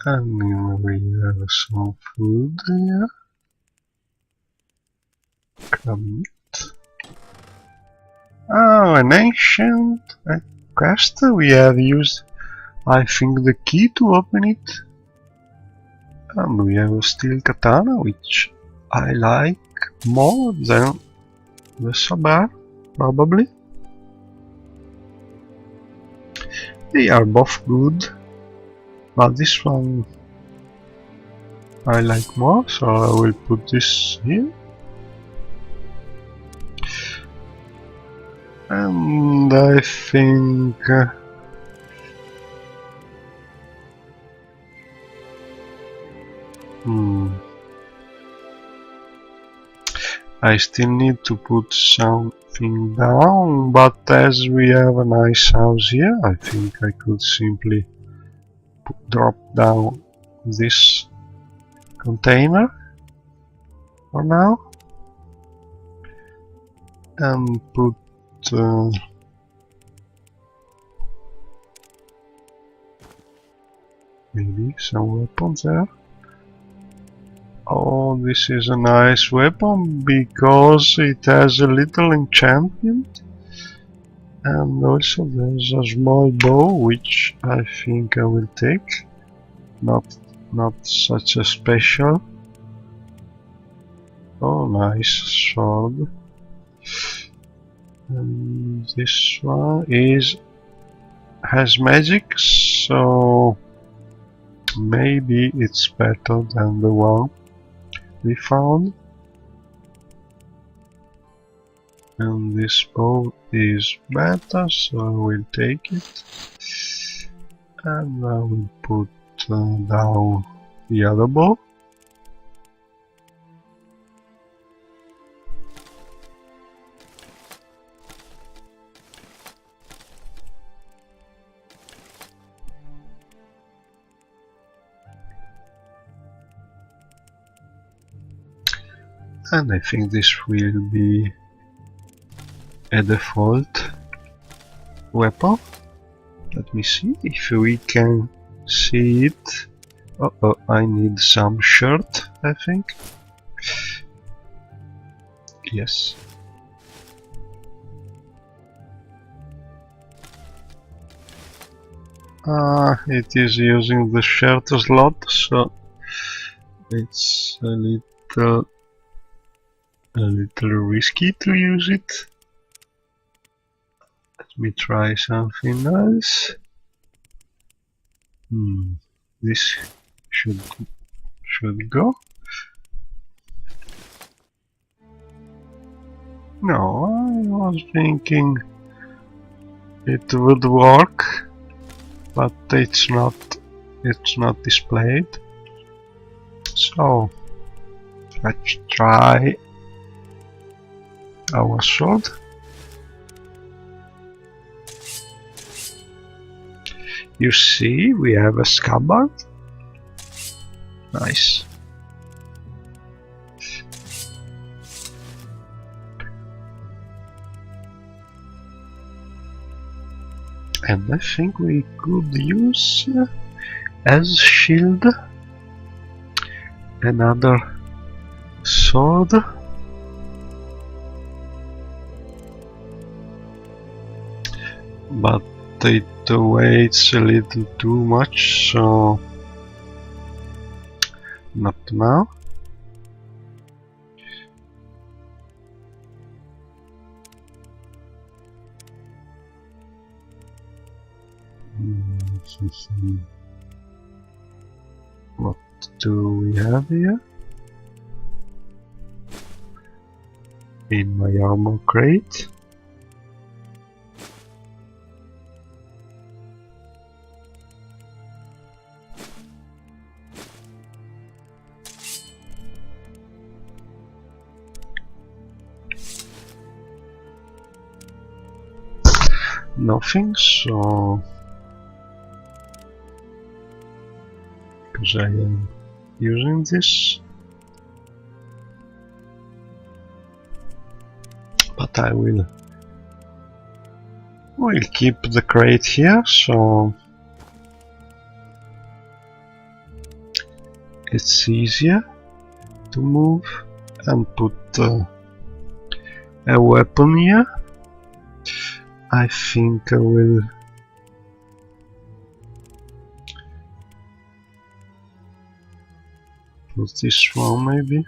And we have some food here. Crab meat. Oh, an ancient quest. We have used, I think, the key to open it. And we have a steel katana, which I like more than the sabar, probably. They are both good, but this one I like more, so I will put this here. And I think I still need to put something down, but as we have a nice house here, I think I could simply drop down this container for now and put maybe some weapons there. Oh, this is a nice weapon because it has a little enchantment, and also there's a small bow which I think I will take. Not such a special. Oh, nice sword. And this one has magic, so maybe it's better than the one we found. And this bow is better, so I will take it. And I will put down the other bow. And I think this will be a default weapon. Let me see if we can see it. Oh, I need some shirt, I think. Yes. It is using the shirt slot, so it's a little risky to use it. Let me try something else. This should go. No, I was thinking it would work, but it's not displayed. So let's try our sword. You see, we have a scabbard. Nice. And I think we could use as shield another sword. But it weighs a little too much, so not now. What do we have here? In my armor crate. Nothing, so because I am using this, but I will keep the crate here, so it's easier to move, and put a weapon here. I think I will put this one maybe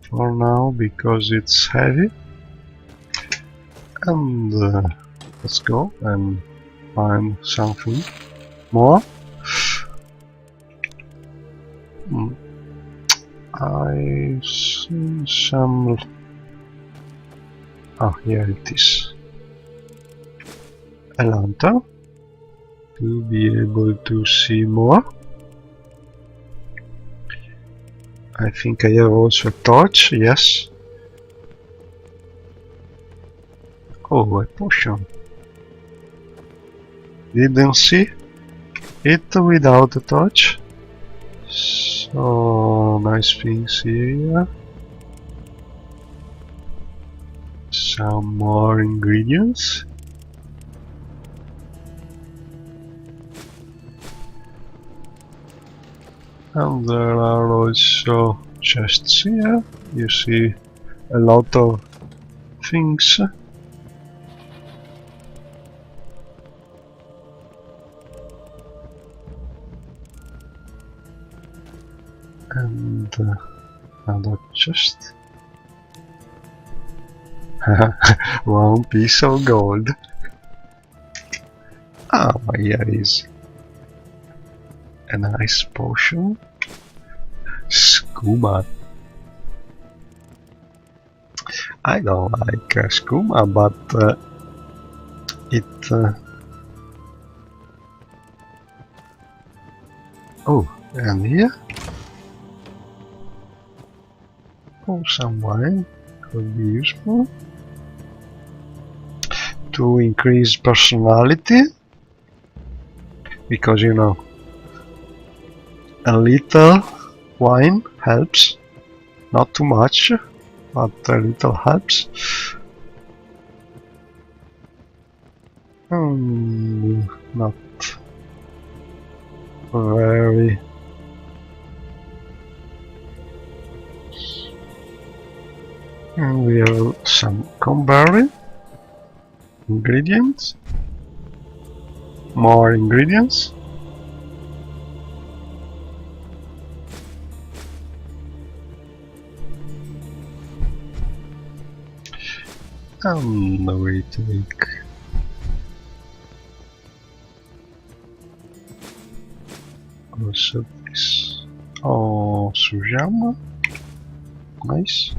for now because it's heavy, and let's go and find something more. I see some. Oh, here it is. A lantern to be able to see more. I think I have also a torch, yes. Oh, a potion. Didn't see it without a torch. So nice things here. Some more ingredients. And there are also chests here. You see a lot of things. And another chest. One piece of gold. Ah, here is a nice potion. Skooma. I don't like skooma, but it. Oh, and here. Oh, some wine could be useful to increase personality, because you know a little wine helps, not too much, but a little helps. Not very. And we have some cranberry ingredients, more ingredients. And we take also this. Oh, sujama. Nice.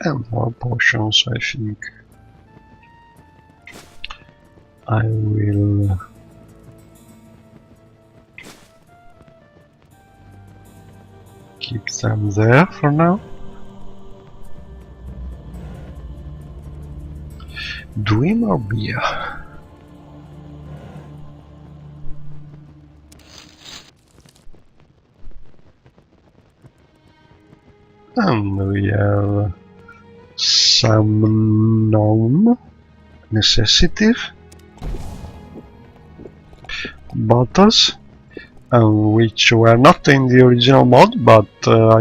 And more potions, I think. I will keep them there for now. Dream or beer? And we have some known necessities, bottles, which were not in the original mod, but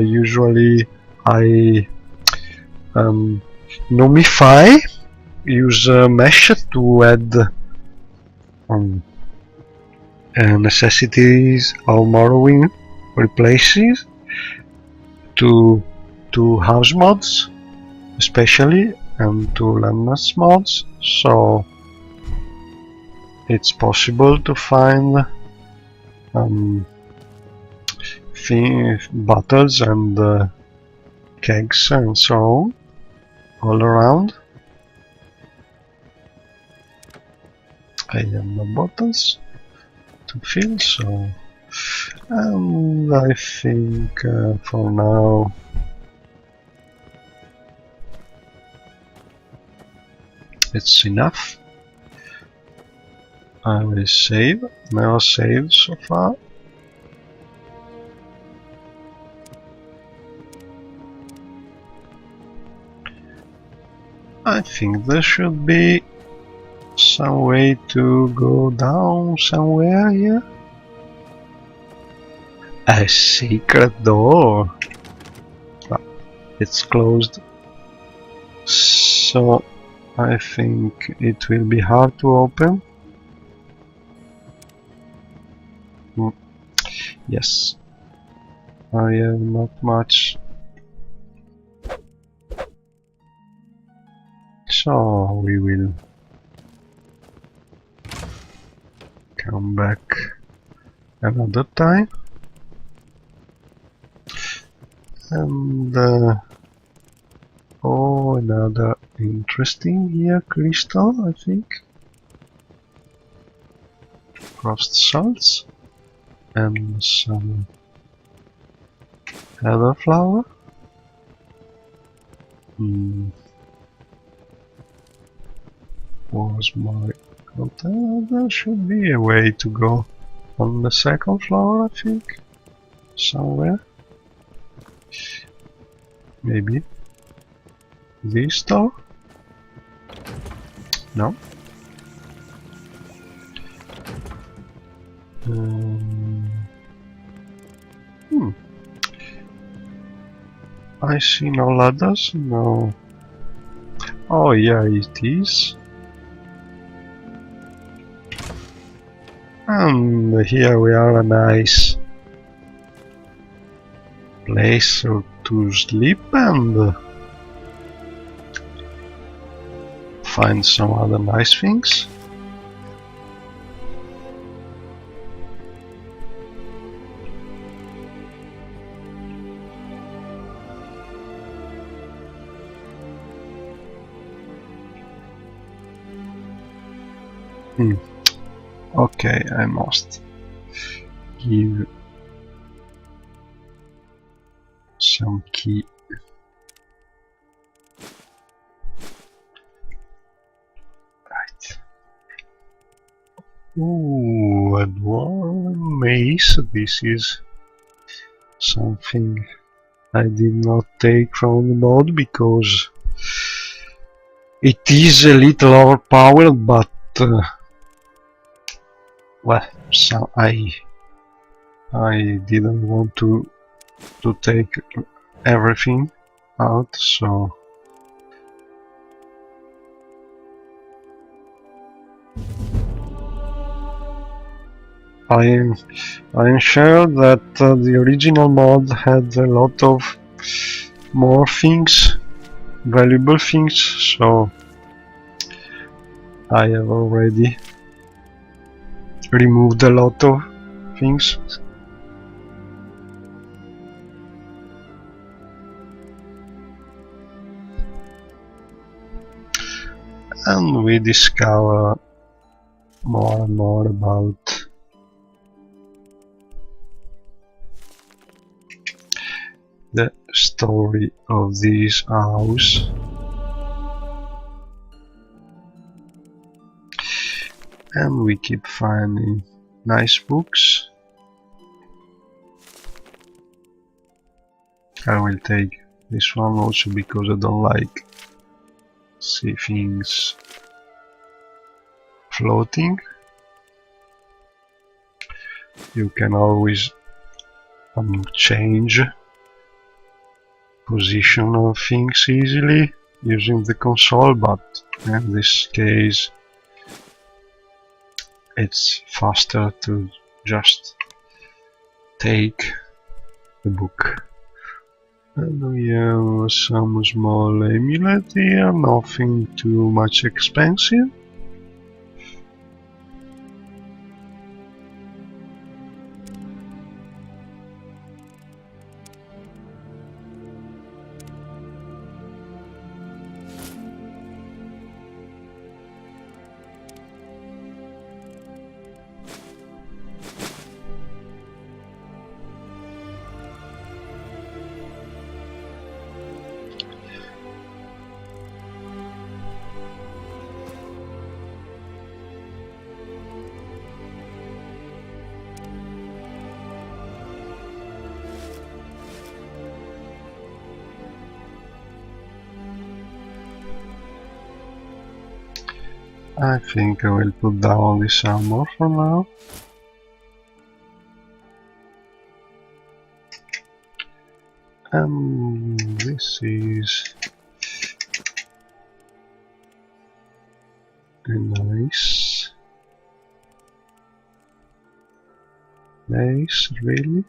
usually I numify, use mesh to add necessities of Morrowind replaces to house mods especially, and to landmass mods, so it's possible to find bottles and kegs and so on all around. I have no bottles to fill, so and I think for now it's enough. I will save. Never saved so far. I think there should be some way to go down somewhere here. A secret door. Ah, it's closed. So I think it will be hard to open. Yes. I have not much. So we will come back another time. And oh, another interesting here crystal, I think. Frost salts and some elderflower. Was my container? There should be a way to go on the second floor, I think. Somewhere. Maybe this door? No. I see no ladders, no. Oh yeah, it is. And here we are, a nice place to sleep and find some other nice things. Okay, I must give some key. Right. Ooh, a dwarven mace. This is something I did not take from the mod because it is a little overpowered, but well, so I didn't want to take everything out, so I am sure that the original mod had a lot of more things, valuable things, so I have already removed a lot of things. And we discover more and more about the story of this house. And we keep finding nice books. I will take this one also because I don't like see things floating. You can always change position of things easily using the console, but in this case it's faster to just take the book. And we have some small amulet here, nothing too much expensive. I think I will put down this armor for now. And this is a nice place, really.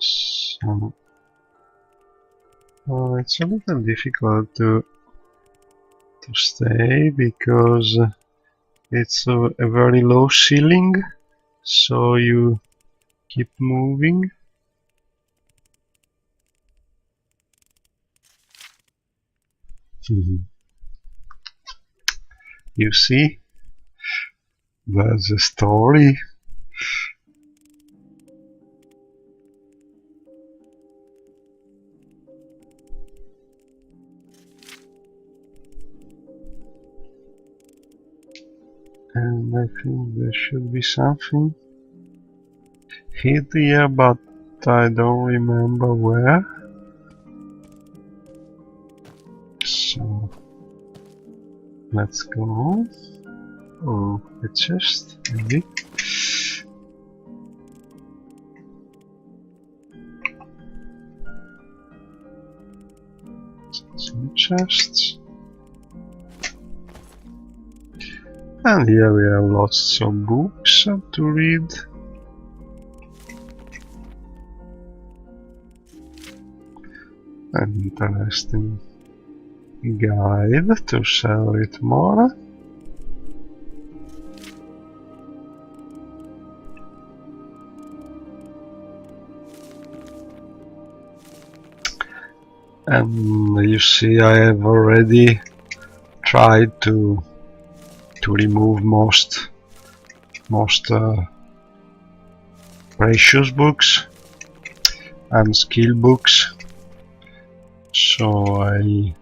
So, it's a little difficult to stay because it's a very low ceiling, so you keep moving. You see, there's a story. And I think there should be something hid here, but I don't remember where. So let's go. Oh, a chest, maybe. Some chests. And here we have lots of books to read. An interesting guide to sell it more. And you see, I have already tried to remove most precious books and skill books. So I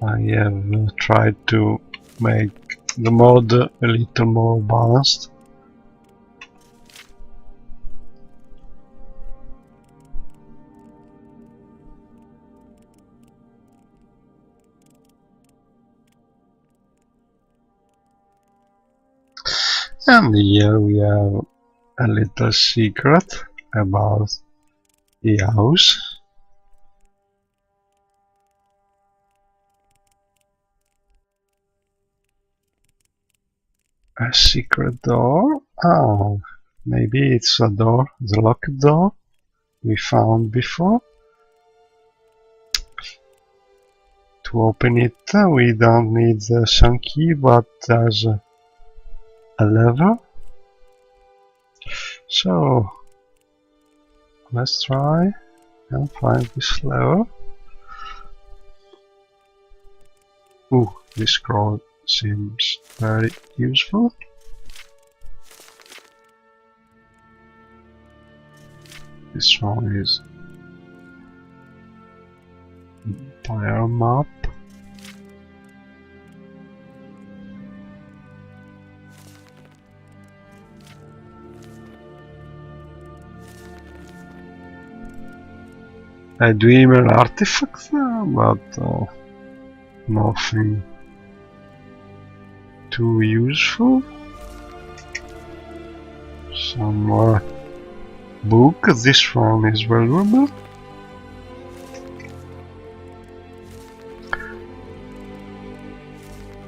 have tried to make the mod a little more balanced. And here we have a little secret about the house. A secret door. Oh, maybe it's a door, the locked door we found before. To open it, we don't need the sun key, but there's a lever. So let's try and find this lever. Ooh, this scroll seems very useful. This one is Entire map. A Dreamer artifact, but nothing too useful. Some more book. This one is valuable.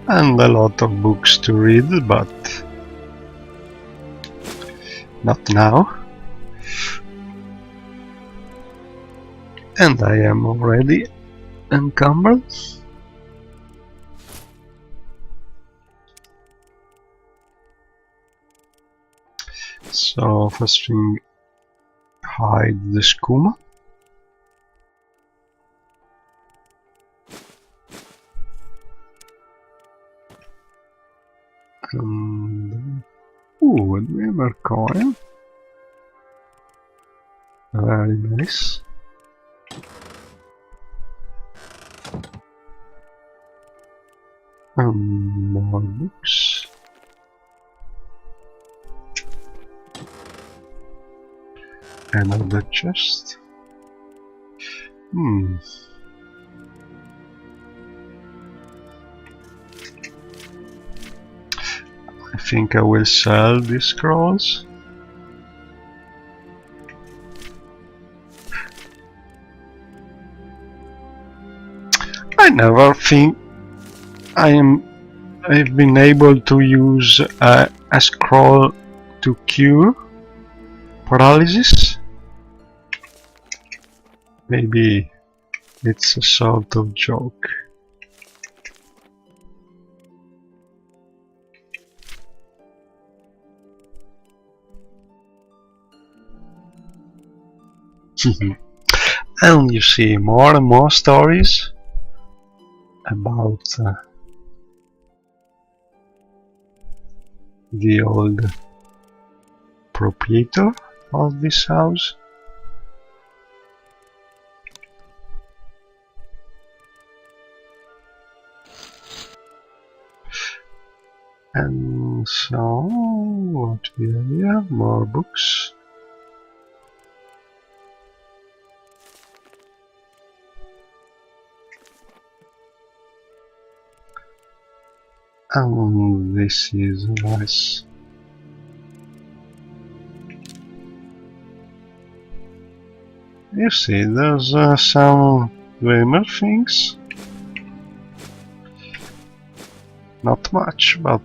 And a lot of books to read, but not now. And I am already encumbered. So first thing, hide the skooma. And ooh, a dreamer coin. Very nice. More books. Another chest. I think I will sell these scrolls. I never think I've been able to use a scroll to cure paralysis. Maybe it's a sort of joke. And you see more and more stories about the old proprietor of this house. And so, what we have here? More books. And this is nice. You see, there's some dreamer things. Not much, but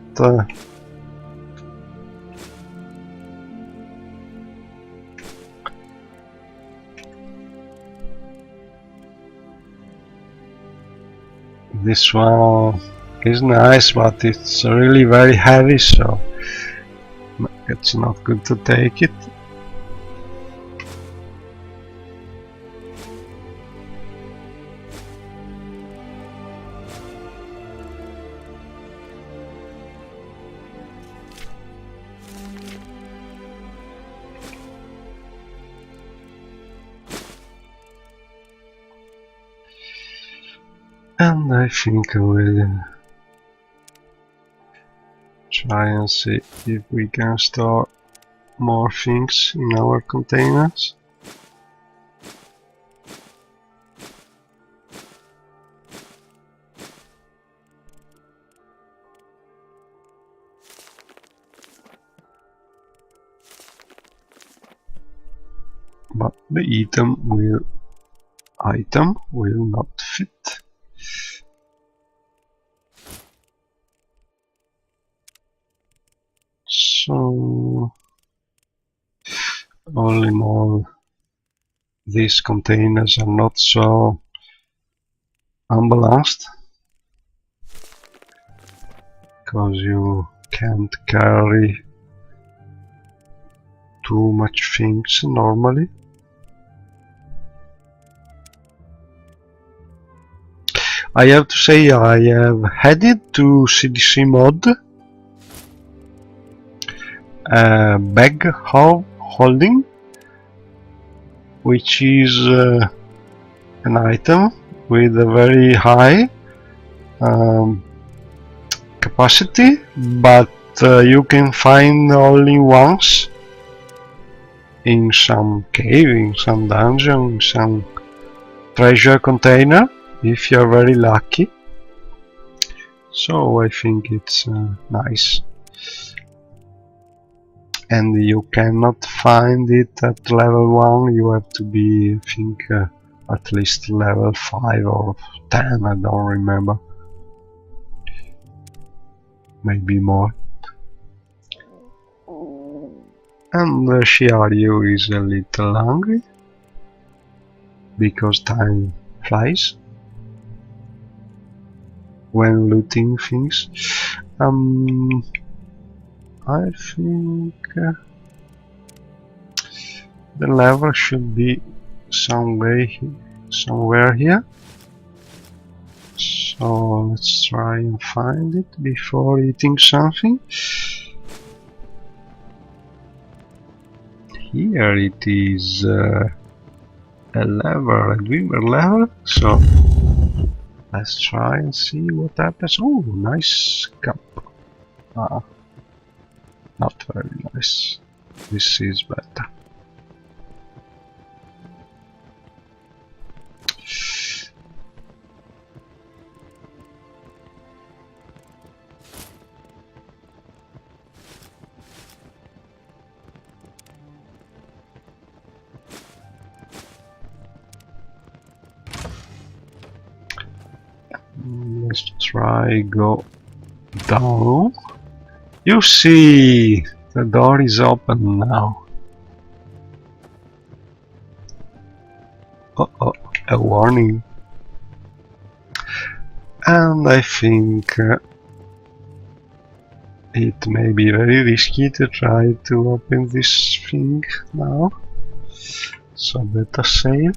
this one is nice, but it's really very heavy, so it's not good to take it. And I think I will try and see if we can store more things in our containers. But the item will not fit. So, all in all, these containers are not so unbalanced, because you can't carry too much things normally. I have to say I have headed to CDC mod. Bag holding, which is an item with a very high capacity, but you can find only once in some cave, in some dungeon, in some treasure container, if you're very lucky. So I think it's nice. And you cannot find it at level 1, you have to be, I think, at least level 5 or 10, I don't remember. Maybe more. And Shiaryu is a little hungry, because time flies when looting things. I think the lever should be somewhere here. So let's try and find it before eating something. Here it is, a lever, a dreamer lever. So let's try and see what happens. Oh, nice cup. Not very nice. This is better. Let's try go down. You see, the door is open now. Uh-oh, a warning. And I think it may be very risky to try to open this thing now. So better save.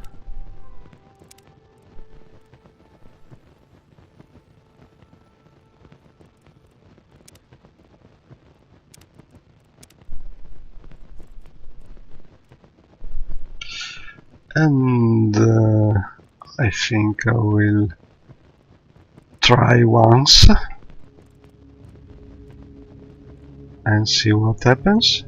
And I think I will try once and see what happens.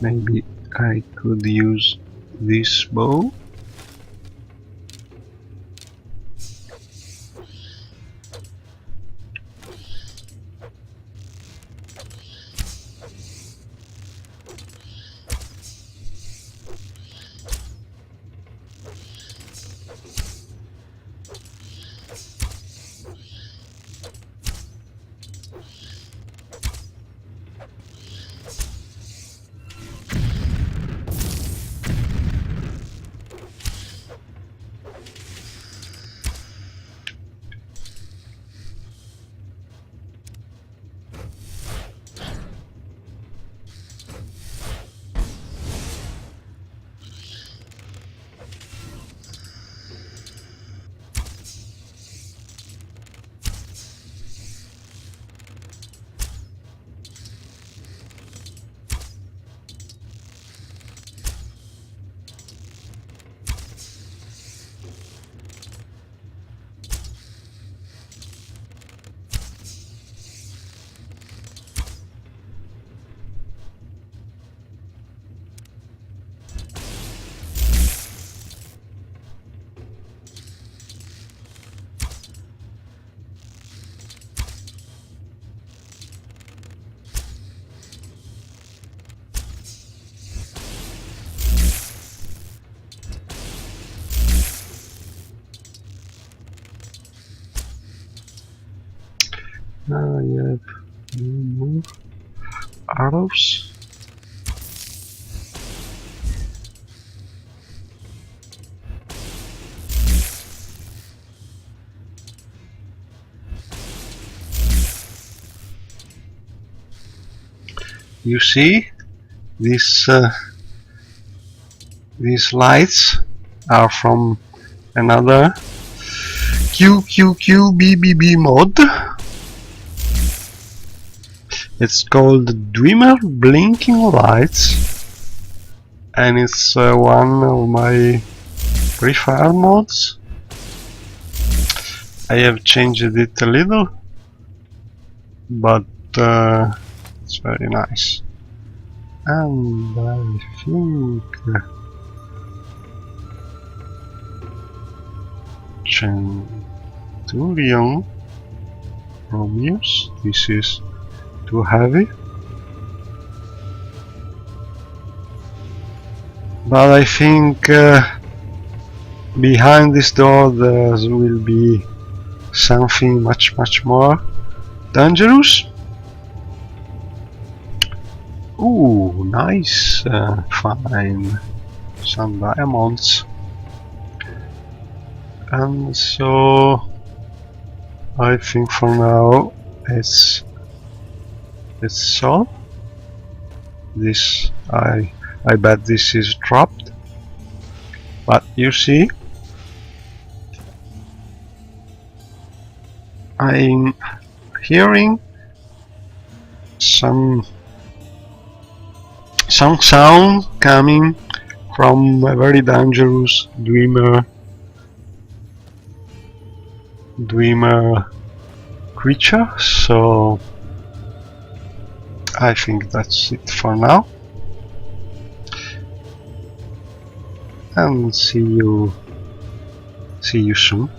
Maybe I could use this bow. Now I have more arrows. you see, these lights are from another QQQBBB mod. It's called Dreamer Blinking Lights, and it's one of my preferred mods. I have changed it a little, but it's very nice. And I think Centurion Romeus, this is too heavy, but I think behind this door there will be something much more dangerous. Ooh, nice find, some diamonds. And so I think for now it's all. This I bet this is dropped, but you see, I'm hearing some sound coming from a very dangerous dreamer creature, so I think that's it for now, and see you soon.